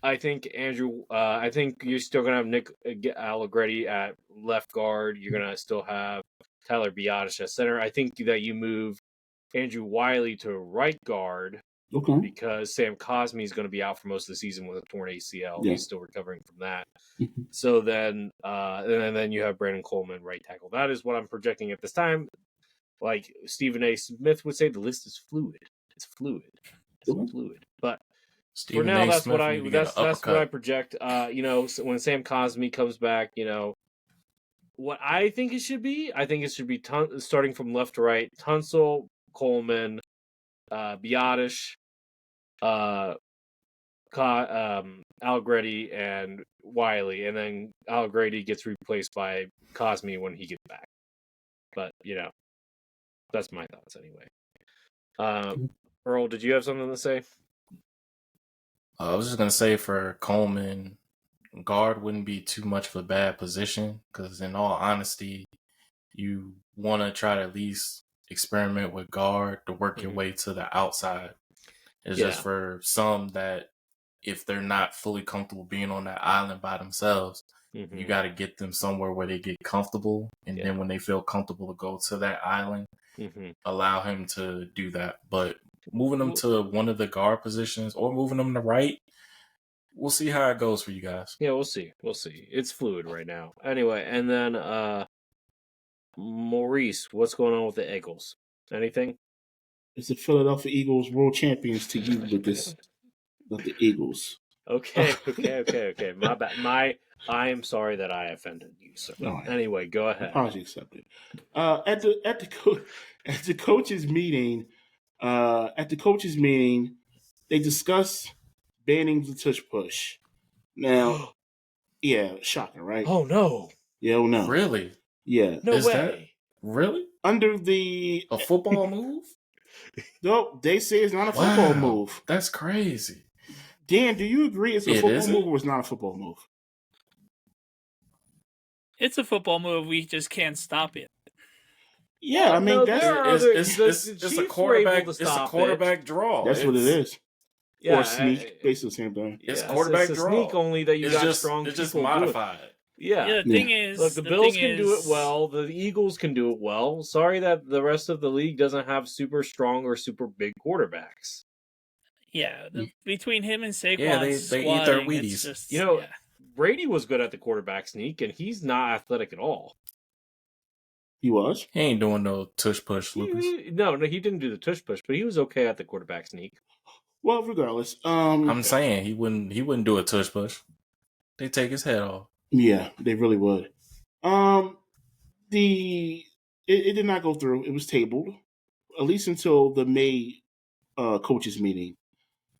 I think Andrew. I think you're still gonna have Nick Allegretti at left guard. You're gonna still have Tyler Biadasz at center. I think that you move Andrew Wiley to right guard because Sam Cosmi is going to be out for most of the season with a torn ACL. Yeah. He's still recovering from that. So then, and then you have Brandon Coleman right tackle. That is what I'm projecting at this time. Like Stephen A. Smith would say, the list is fluid. It's fluid. But Stephen for now, that's what I project. When Sam Cosmi comes back, what I think it should be. I think it should be starting from left to right. Tunsil, Coleman, Biadasz, Allegretti, and Wiley, and then Allegretti gets replaced by Cosmi when he gets back. But that's my thoughts anyway. Earl, did you have something to say? I was just gonna say for Coleman, guard wouldn't be too much of a bad position because, in all honesty, you want to try to at least experiment with guard to work your way to the outside. It's just for some that if they're not fully comfortable being on that island by themselves, you got to get them somewhere where they get comfortable. And then when they feel comfortable to go to that island, allow him to do that. But moving them to one of the guard positions or moving them to right, we'll see how it goes for you guys. Yeah, we'll see. It's fluid right now. Anyway, and then Maurice, what's going on with the Eagles? Anything? It's the Philadelphia Eagles world champions to you, Lucas. Not the Eagles. Okay. My bad. I am sorry that I offended you, sir. Right. Anyway, go ahead. Apology accepted. At the coaches meeting, they discussed banning the tush push. Now, yeah, shocking, right? Oh no! Yeah, oh no. Really? Yeah. No way. That really under a football move? No, they say it's not a football move. That's crazy. Dan, do you agree it's a football move or it's not a football move? It's a football move. We just can't stop it. Yeah, I mean it's a quarterback. It's a quarterback draw. That's what it is. Yeah, or sneak, basically the same thing. It's quarterback draw. Sneak only that you got strong. It's just modified. Yeah. The thing is, look, the Bills can do it well. The Eagles can do it well. Sorry that the rest of the league doesn't have super strong or super big quarterbacks. Yeah, between him and Saquon, they eat their Wheaties. Just, Brady was good at the quarterback sneak, and he's not athletic at all. He was? He ain't doing no tush push, Lucas. No, he didn't do the tush push, but he was okay at the quarterback sneak. Well, regardless, I'm saying he wouldn't do a tush push. They take his head off. Yeah, they really would. It did not go through. It was tabled at least until the May coaches meeting.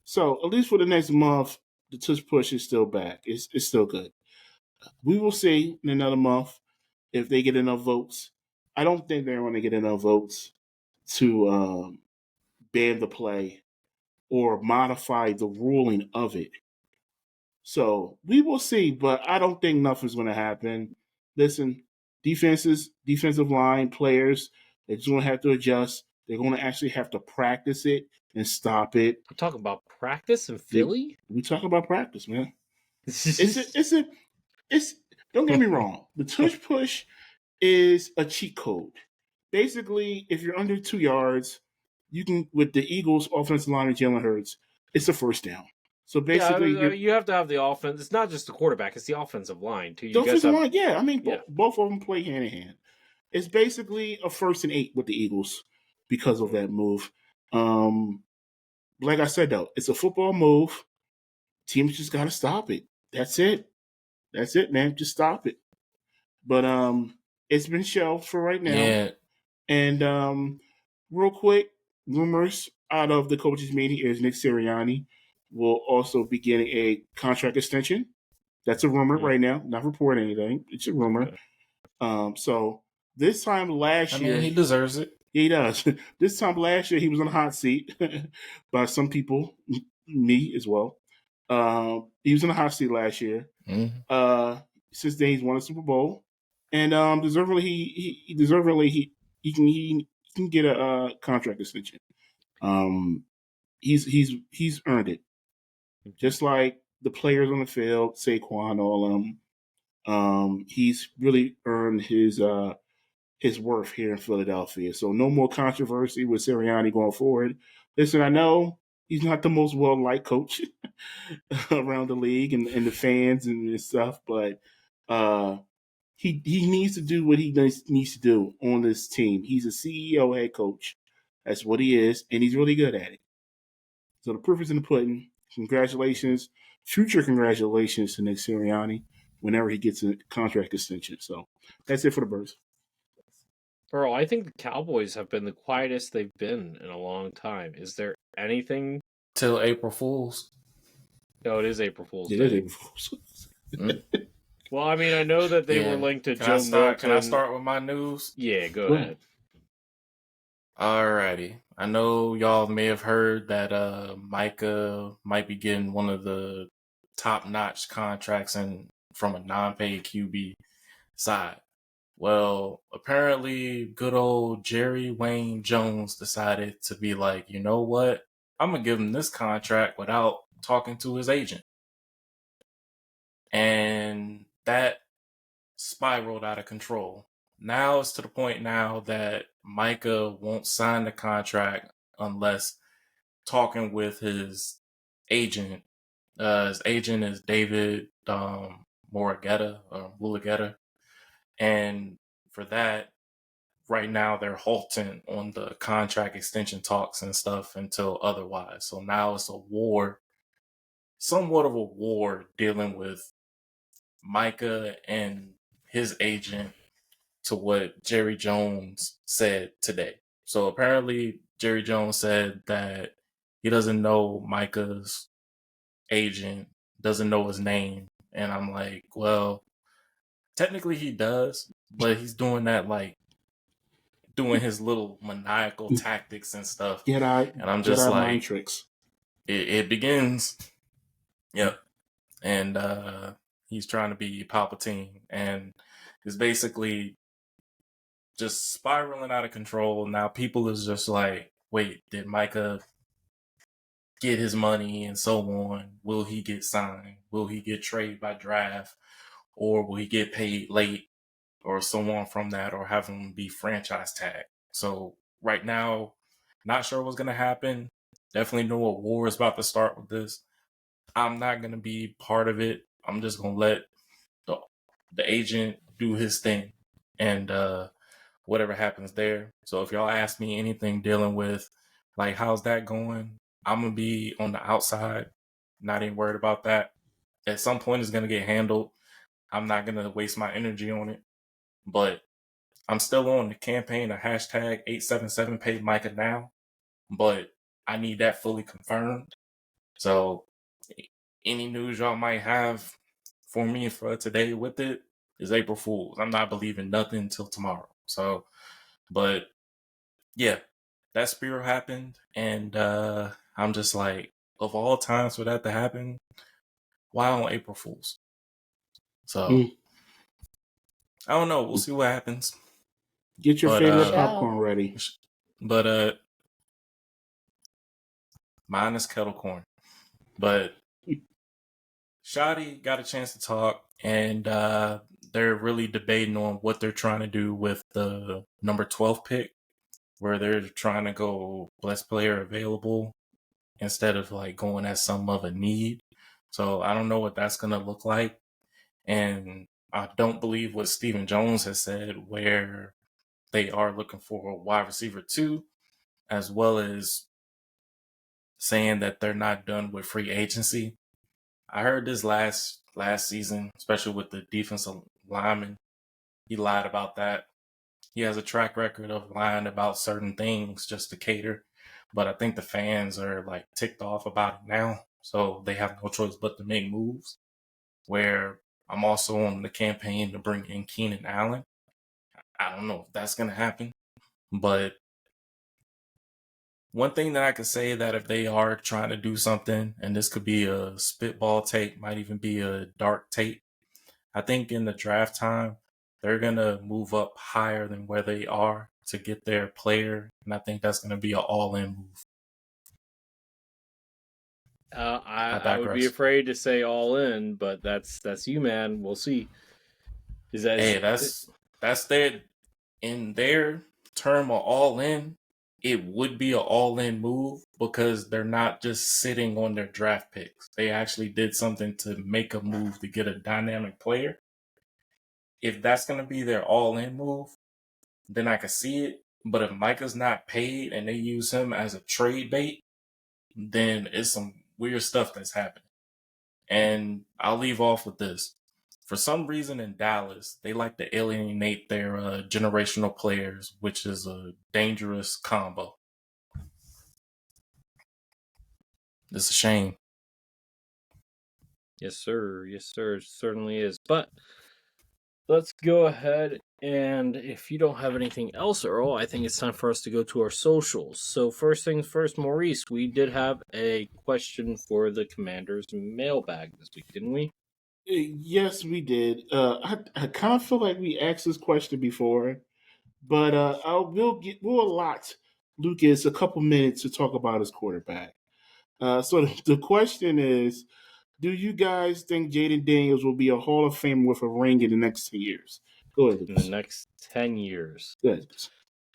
So at least for the next month, the tush push is still back. It's still good. We will see in another month if they get enough votes. I don't think they're going to get enough votes to ban the play or modify the ruling of it. So we will see, but I don't think nothing's going to happen. Listen, defensive line players, they're just going to have to adjust. They're going to actually have to practice it and stop it. We're talking about practice in Philly. We talk about practice, man. It's. Don't get me wrong. The tush push is a cheat code. Basically, if you're under 2 yards, you can with the Eagles' offensive line and Jalen Hurts, it's a first down. So basically, you have to have the offense. It's not just the quarterback; it's the offensive line too. The offensive line, yeah. I mean, both of them play hand in hand. It's basically a 1st and 8 with the Eagles because of that move. Like I said, though, it's a football move. Teams just got to stop it. That's it, man. Just stop it. But it's been shelved for right now. Yeah. And real quick, rumors out of the coaches' meeting is Nick Sirianni will also be getting a contract extension. That's a rumor right now. Not reporting anything. It's a rumor. Okay. So this time last year, he deserves it. He does. This time last year, he was on a hot seat by some people, me as well. He was in a hot seat last year. Mm-hmm. Since then, he's won a Super Bowl, and deservedly, he can get a contract extension. He's earned it, just like the players on the field, Saquon, all of them. He's really earned his worth here in Philadelphia. So no more controversy with Sirianni going forward. Listen, I know he's not the most well-liked coach around the league and the fans and stuff, but he needs to do what he needs to do on this team. He's a CEO head coach. That's what he is, and he's really good at it. So the proof is in the pudding. Congratulations. Future congratulations to Nick Sirianni whenever he gets a contract extension. So that's it for the Birds. Earl, I think the Cowboys have been the quietest they've been in a long time. Is there anything? Till April Fool's. No, it is April Fool's Day. It is April Fool's. Well, I mean, I know that they were linked to Joe Milton. Can I start with my news? Yeah, go ahead. Alrighty. I know y'all may have heard that Micah might be getting one of the top-notch contracts from a non-paid QB side. Well, apparently good old Jerry Wayne Jones decided to be like, you know what? I'm going to give him this contract without talking to his agent. And that spiraled out of control. Now it's to the point now that Micah won't sign the contract unless talking with his agent. His agent is David Mulligetta. And for that, right now they're halting on the contract extension talks and stuff until otherwise. So now it's a war, somewhat of a war dealing with Micah and his agent to what Jerry Jones said today. So apparently Jerry Jones said that he doesn't know Micah's agent, doesn't know his name. And I'm like, well, technically he does, but he's doing that like doing his little maniacal tactics and stuff. And I'm just like, mind tricks. It begins. Yep. And he's trying to be Palpatine, and it's basically just spiraling out of control. Now people is just like, wait, did Micah get his money and so on? Will he get signed? Will he get traded by draft? Or will he get paid late or so on from that, or have him be franchise tag? So right now, not sure what's going to happen. Definitely know a war is about to start with this. I'm not going to be part of it. I'm just going to let the agent do his thing and whatever happens there. So if y'all ask me anything dealing with like, how's that going? I'm going to be on the outside, not even worried about that. At some point, it's going to get handled. I'm not going to waste my energy on it. But I'm still on the campaign of hashtag 877 pay Micah now. But I need that fully confirmed. So any news y'all might have for me for today with it is April Fool's. I'm not believing nothing until tomorrow. So, but yeah, that spiral happened. And I'm just like, of all times for that to happen, why on April Fool's? So, I don't know. We'll see what happens. Get your favorite popcorn ready. But mine is kettle corn. But Shotty got a chance to talk, and they're really debating on what they're trying to do with the number 12 pick, where they're trying to go best player available instead of like going at some of a need. So I don't know what that's going to look like. And I don't believe what Stephen Jones has said, where they are looking for a wide receiver 2, as well as saying that they're not done with free agency. I heard this last season, especially with the defensive lineman. He lied about that. He has a track record of lying about certain things just to cater. But I think the fans are like ticked off about it now. So they have no choice but to make moves. Where I'm also on the campaign to bring in Keenan Allen. I don't know if that's going to happen. But one thing that I could say that if they are trying to do something, and this could be a spitball take, might even be a dark take, I think in the draft time, they're going to move up higher than where they are to get their player. And I think that's going to be an all-in move. I would be afraid to say all in, but that's you, man. We'll see. That's their, in their term of all in, it would be an all-in move because they're not just sitting on their draft picks. They actually did something to make a move to get a dynamic player. If that's going to be their all-in move, then I can see it. But if Micah's not paid and they use him as a trade bait, then it's some weird stuff that's happening. And I'll leave off with this. For some reason in Dallas, they like to alienate their generational players, which is a dangerous combo. It's a shame. Yes, sir. Yes, sir. It certainly is. But let's go ahead, and if you don't have anything else, Earl, I think it's time for us to go to our socials. So first things first, Maurice, we did have a question for the Commander's mailbag this week, didn't we? Yes, we did. I kind of feel like we asked this question before, but we'll allot Lucas a couple minutes to talk about his quarterback. So the question is, do you guys think Jaden Daniels will be a Hall of Famer with a ring in the next 10 years? Go ahead, Lucas. In the next 10 years. Good.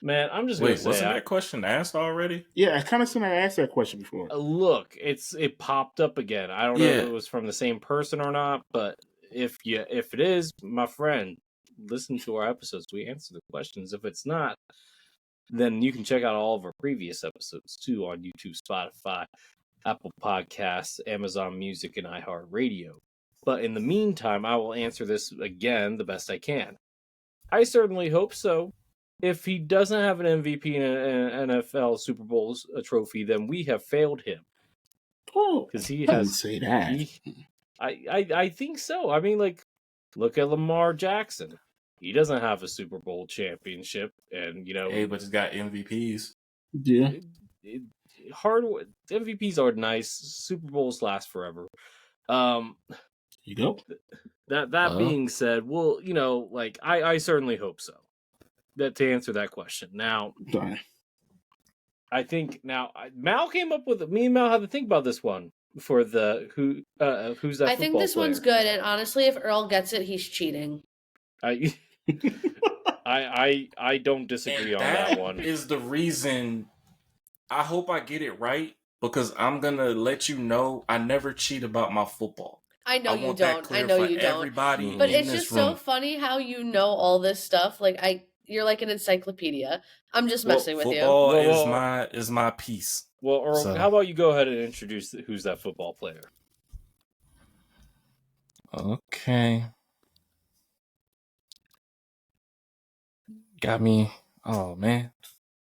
Man, I'm just going to say... wasn't that question asked already? Yeah, I kind of said I asked that question before. Look, it popped up again. I don't know if it was from the same person or not, but if it is, my friend, listen to our episodes. We answer the questions. If it's not, then you can check out all of our previous episodes too on YouTube, Spotify, Apple Podcasts, Amazon Music, and iHeartRadio. But in the meantime, I will answer this again the best I can. I certainly hope so. If he doesn't have an MVP and an NFL Super Bowl trophy, then we have failed him. Oh, because he I has. didn't say that. I think so. I mean, like, look at Lamar Jackson. He doesn't have a Super Bowl championship, and hey, but he's got MVPs. Yeah. Hard MVPs are nice. Super Bowls last forever. You go. That being said, well, like I certainly hope so. That to answer that question. Now, I think Mal came up with me and Mal had to think about this one for the who's that. I think this player? one's good, and honestly, if Earl gets it, he's cheating. I don't disagree on that one. Is the reason I hope I get it right because I'm gonna let you know I never cheat about my football. I know you don't. I know you don't. Everybody but it's just so funny how you know all this stuff. Like you're like an encyclopedia. I'm just messing with you. Football is my piece. Well, or So- how about you go ahead and introduce who's that football player? Okay. Got me. Oh man.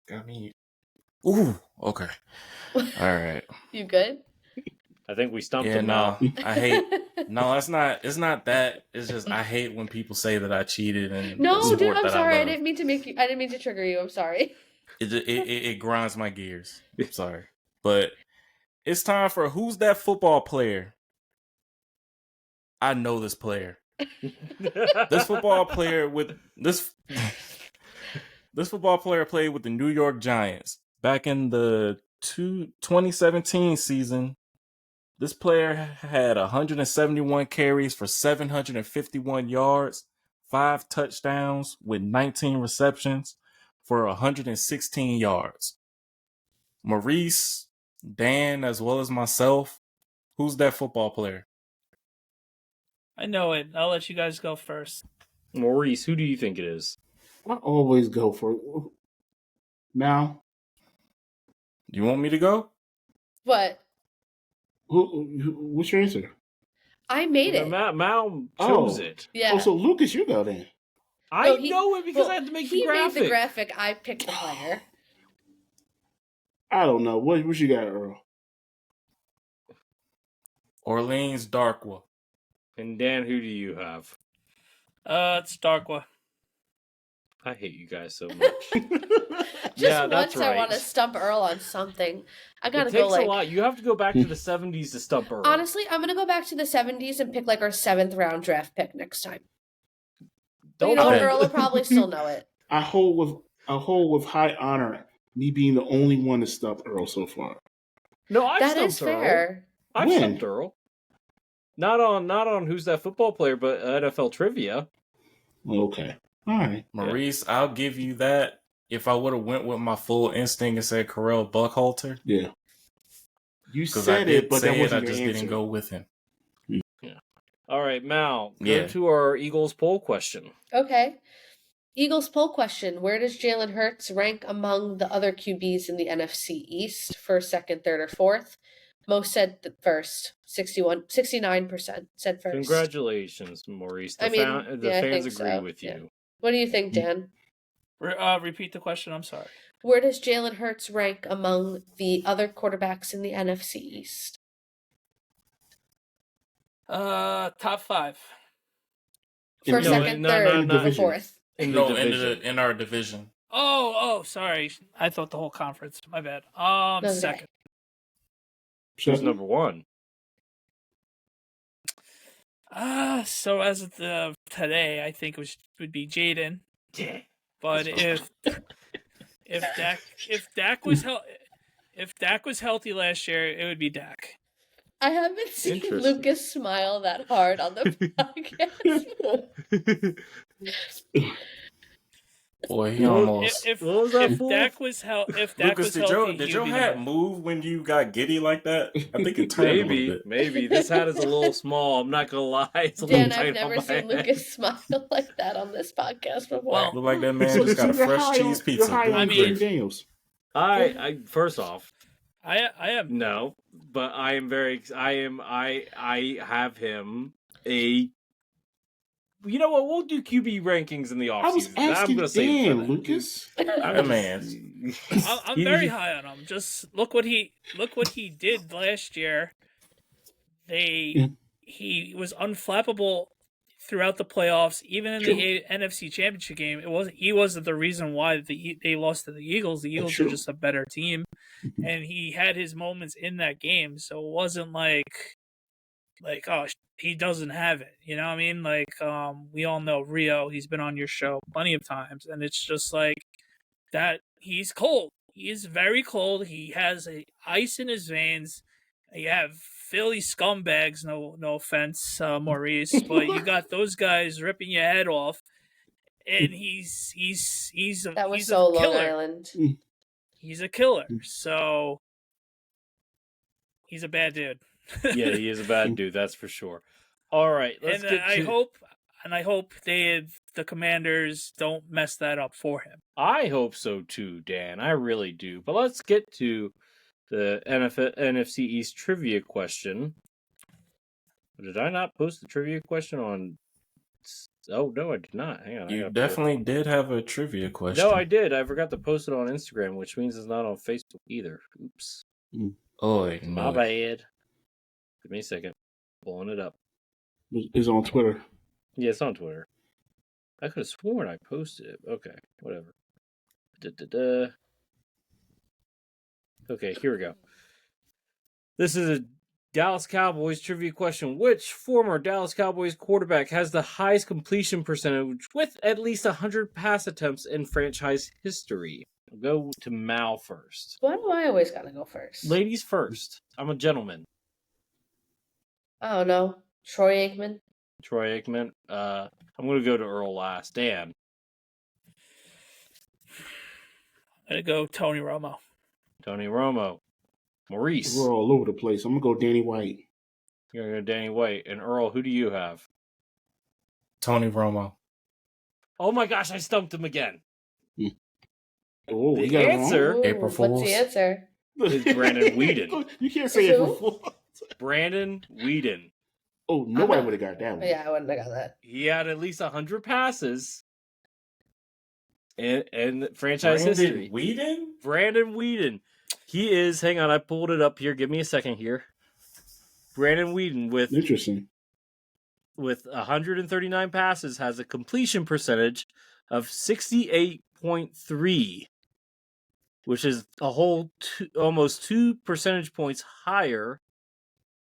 Got me. Ooh. Okay. All right. You good? I think we stumped Yeah. him No. now. I hate. No, it's not. It's not that. It's just I hate when people say that I cheated in the No, sport dude, I'm that sorry. I I love. didn't mean to make you. I didn't mean to trigger you. I'm sorry. It grinds my gears. I'm sorry, but it's time for who's that football player? I know this player. This football player with this. This football player played with the New York Giants back in the 2017 season. This player had 171 carries for 751 yards, 5 touchdowns with 19 receptions for 116 yards. Maurice, Dan, as well as myself, who's that football player? I know it. I'll let you guys go first. Maurice, who do you think it is? I always go for Mal. You want me to go? What? What's your answer? I made it. Mal chose Oh. it. Yeah. Oh, so Lucas, you go then. I No, know it because I had to make the he graphic. made the graphic. I picked the player. I don't know. What you got, Earl? Orleans Darkwa. And Dan, who do you have? It's Darkwa. I hate you guys so much. Just Yeah, once that's right. I want to stump Earl on something. I gotta It go takes like a lot. You have to go back to the 70s to stump Earl. honestly, I'm gonna go back to the 70s and pick like our 7th round draft pick next time. But you know what, Okay. Earl will probably still know it. I hold with high honor me being the only one to stump Earl so far. No, I That stumped is Earl. fair. I've When? stumped Earl. Not on who's that football player, but NFL trivia. Okay. All right. Maurice, I'll give you that. If I would have went with my full instinct and said Carell Buckhalter, Yeah. You because I said did it, but say that it, wasn't I your just answer. didn't go with him. All right, Mal, go Yeah. to our Eagles poll question. Okay. Eagles poll question. Where does Jalen Hurts rank among the other QBs in the NFC East? First, second, third, or fourth? Most said first. 69% said first. Congratulations, Maurice. The I mean, I fans think agree so, with yeah. you. What do you think, Dan? Repeat the question. I'm sorry. Where does Jalen Hurts rank among the other quarterbacks in the NFC East? Top 5. First, No, second, no, third, no, or no. fourth? In the division. in our division. Oh, sorry. I thought the whole conference. My bad. Okay. Second. Who's number 1? So as of today, I think would be Jaden. Yeah. But if Dak was healthy last year, it would be Dak. I haven't seen Interesting. Lucas smile that hard on the podcast. Boy, he almost. If What was that if for? Dak was healthy, Lucas, did healthy, your hat move when you got giddy like that? I think it turned a little bit. Maybe. This hat is a little small. I'm not gonna lie. It's a Dan, little tight I've never on my seen head. Lucas smile like that on this podcast before. Well, Look like that man So just got a you're fresh high cheese on- pizza. You're high Good on grief. Jaden Daniels. I first off, I am. no, but I am very. I have him a. You know what? We'll do QB rankings in the offseason. I was asking gonna save it for Dan, that. Lucas. That man. I'm very high on him. Just look what he did last year. He was unflappable throughout the playoffs, even in the NFC Championship game. He wasn't the reason why they lost to the Eagles. The Eagles are just a better team, and he had his moments in that game. So it wasn't like oh, he doesn't have it. You know what I mean? Like we all know Rio. He's been on your show plenty of times, and it's just like that. He's cold. He is very cold. He has ice in his veins. You have Philly scumbags. No offense, Maurice, but you got those guys ripping your head off, and he's that was he's so a killer. Long Island. He's a killer. So he's a bad dude. Yeah, he is a bad dude. That's for sure. All right, let's and get I to. hope the Commanders don't mess that up for him. I hope so too, Dan. I really do. But let's get to the NFC East trivia question. Did I not post the trivia question on? Oh no, I did not. Hang on, You definitely did have a trivia question. No, I did. I forgot to post it on Instagram, which means it's not on Facebook either. Oops. Oh, my bad. Give me a second. Pulling it up. It's on Twitter. Yeah, it's on Twitter. I could have sworn I posted it. Okay, whatever. Okay, here we go. This is a Dallas Cowboys trivia question. Which former Dallas Cowboys quarterback has the highest completion percentage with at least 100 pass attempts in franchise history? I'll go to Mal first. Why do I always gotta go first? Ladies first. I'm a gentleman. I don't know. Troy Aikman. I'm going to go to Earl last. Dan. I'm going to go Tony Romo. Maurice. We're all over the place. I'm going to go Danny White. You're going to go Danny White. And Earl, who do you have? Tony Romo. Oh my gosh, I stumped him again. Oh, the answer... Ooh, April Fool's. What's the answer? Is Brandon Weeden. You can't say April Fool's. Brandon Weeden. Oh, nobody would have got that one. Yeah, I wouldn't have got that. He had at least 100 passes in franchise history. Brandon Weeden. He is, hang on, I pulled it up here. Give me a second here. Brandon Weeden with 139 passes has a completion percentage of 68.3, which is a whole almost 2 percentage points higher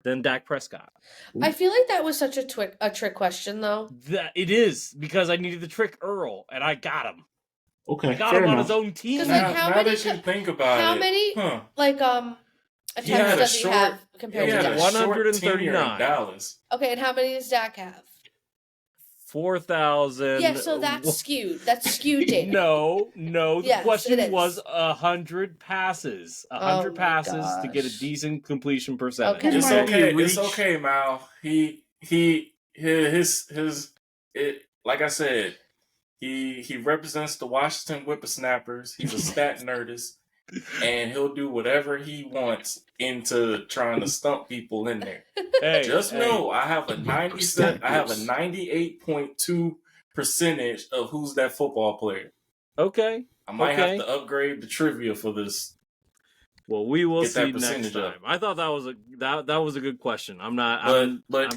than Dak Prescott. I feel like that was such a trick question, though. That it is, because I needed to trick Earl, and I got him. Okay, I got him on his own team. Now that you think about how many attempts does he have compared to Dak? 139. Dallas. Okay, and how many does Dak have? 4,000. Yeah, so that's skewed. That's skewed data. No. The yes, question was 100 passes. 100 passes to get a decent completion percentage. Okay. It's okay, Mal. Like I said, he represents the Washington Whippersnappers. He's a stat nerdist, and he'll do whatever he wants into trying to stump people in there. Know I have a 98.2 percentage of who's that football player. Okay. I might have to upgrade the trivia for this. Well, we will see next time. I thought that was a good question. I'm not. But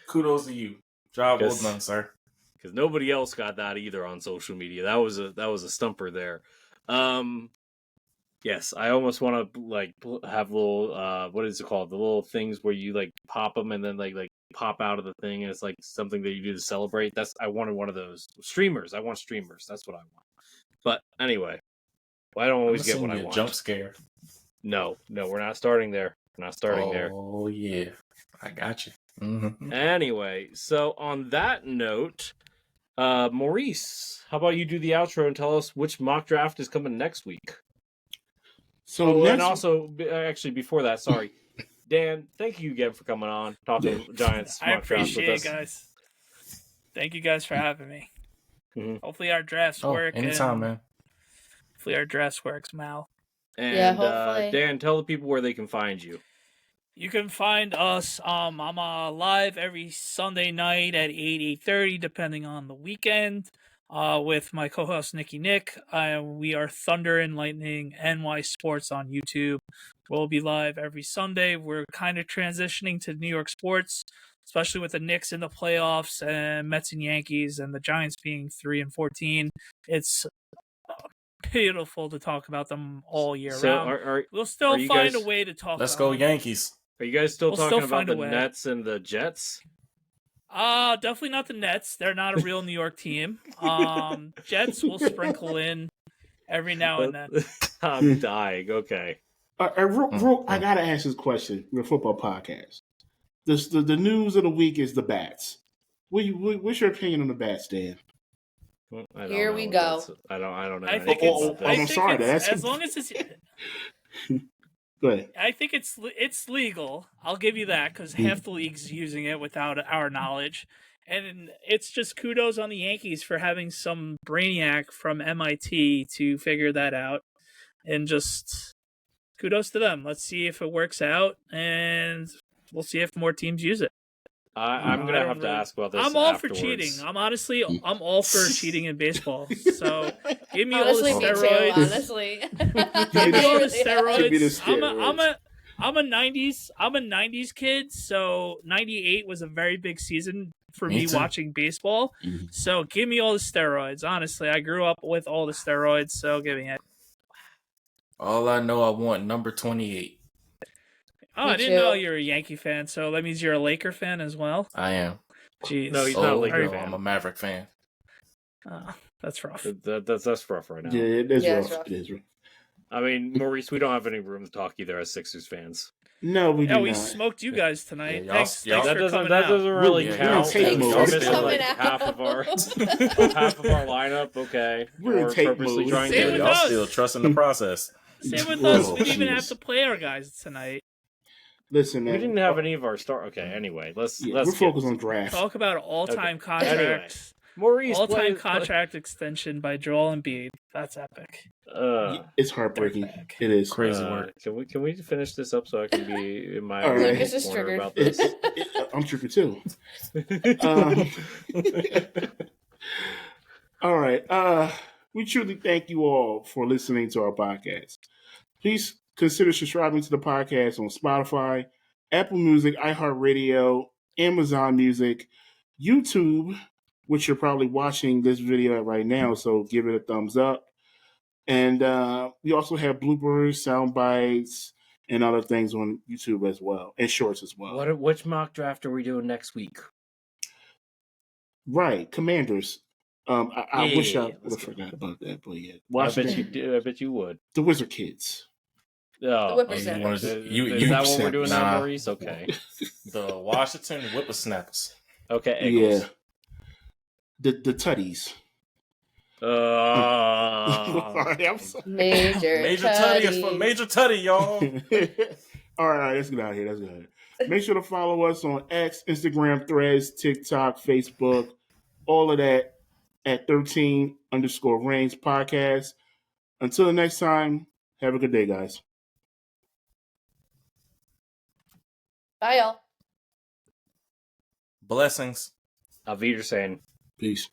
kudos to you. Job well done, sir. Because nobody else got that either on social media. That was a stumper there. Yes, I almost want to have little what is it called? The little things where you pop them and then like pop out of the thing, and it's like something that you do to celebrate. I wanted one of those streamers. I want streamers. That's what I want. But anyway, I don't always get what I want. Jump scare. No, we're not starting there. We're not starting there. Oh yeah, I got you. Mm-hmm. Anyway, so on that note, Maurice, how about you do the outro and tell us which mock draft is coming next week? And also, actually, before that, sorry, Dan, thank you again for coming on, talking Giants I mock draft with us. appreciate it, guys. Thank you guys for having me. Mm-hmm. Hopefully our drafts work. Anytime, man. Hopefully our drafts works, Mal. And Dan, tell the people where they can find you. You can find us. I'm live every Sunday night at 8:30, depending on the weekend. With my co-host Nicky Nick. We are Thunder and Lightning NY Sports on YouTube. We'll be live every Sunday. We're kind of transitioning to New York sports, especially with the Knicks in the playoffs and Mets and Yankees and the Giants being 3-14. It's beautiful to talk about them all year round. We'll still find a way to talk. Let's go Yankees. Are you guys still talking about the Nets and the Jets? Definitely not the Nets. They're not a real New York team. Jets will sprinkle in every now and then. I'm dying. Okay. I gotta ask this question. We're a football podcast. The news of the week is the bats. What's your opinion on the bats, Dan? Here we go. I don't know. I'm sorry. As long as it's. Go ahead. I think it's legal. I'll give you that because half the league's using it without our knowledge, and it's just kudos on the Yankees for having some brainiac from MIT to figure that out, and just kudos to them. Let's see if it works out, and we'll see if more teams use it. I'm gonna have to ask about this. I'm all afterwards. for cheating. I'm all for cheating in baseball. So give me honestly, all the steroids. Me too, honestly, give me all the steroids. steroids. I'm a '90s kid. So '98 was a very big season for me watching baseball. Mm-hmm. So give me all the steroids. Honestly, I grew up with all the steroids. So give me it. All I know, I want number 28. Oh, I didn't know you're a Yankee fan, so that means you're a Laker fan as well? I am. Jeez. No, he's not a Laker fan. I'm a Maverick fan. Oh, that's rough. That's rough right now. Yeah, it is rough. It is rough. I mean, Maurice, we don't have any room to talk either as Sixers fans. No, we do not. we smoked you guys tonight. Yeah, thanks that doesn't really count. We're in tape mode. Like half of our lineup. Okay, we're in tape mode. Y'all still trusting the process. Same with us. We didn't even have to play our guys tonight. Listen, man. We didn't have any of our star. Okay, anyway, let's we're focused on draft. Talk about all-time contracts. Anyway, Maurice, all-time contract extension by Joel Embiid. That's epic. It's heartbreaking. It is crazy work. Can we finish this up so I can be in my Lucas is triggered about this? I'm triggered too. All right. We truly thank you all for listening to our podcast. Please consider subscribing to the podcast on Spotify, Apple Music, iHeartRadio, Amazon Music, YouTube, which you're probably watching this video right now, so give it a thumbs up. And we also have bloopers, sound bites, and other things on YouTube as well, and shorts as well. Which mock draft are we doing next week? Right, Commanders. I wish I would have forgot about that, but yeah. I bet you would. The Wizard Kids. Oh, is that what we're doing now, Maurice? Okay. The Washington Whippersnappers. Okay, Eagles. Yeah. The Tutties. Sorry, I'm sorry. Major Tutty is for Major Tutty, y'all. All right, let's get out of here. Make sure to follow us on X, Instagram, Threads, TikTok, Facebook, all of that at 13_Reigns podcast. Until the next time, have a good day, guys. Bye, y'all. Blessings. Auf Wiedersehen. Peace.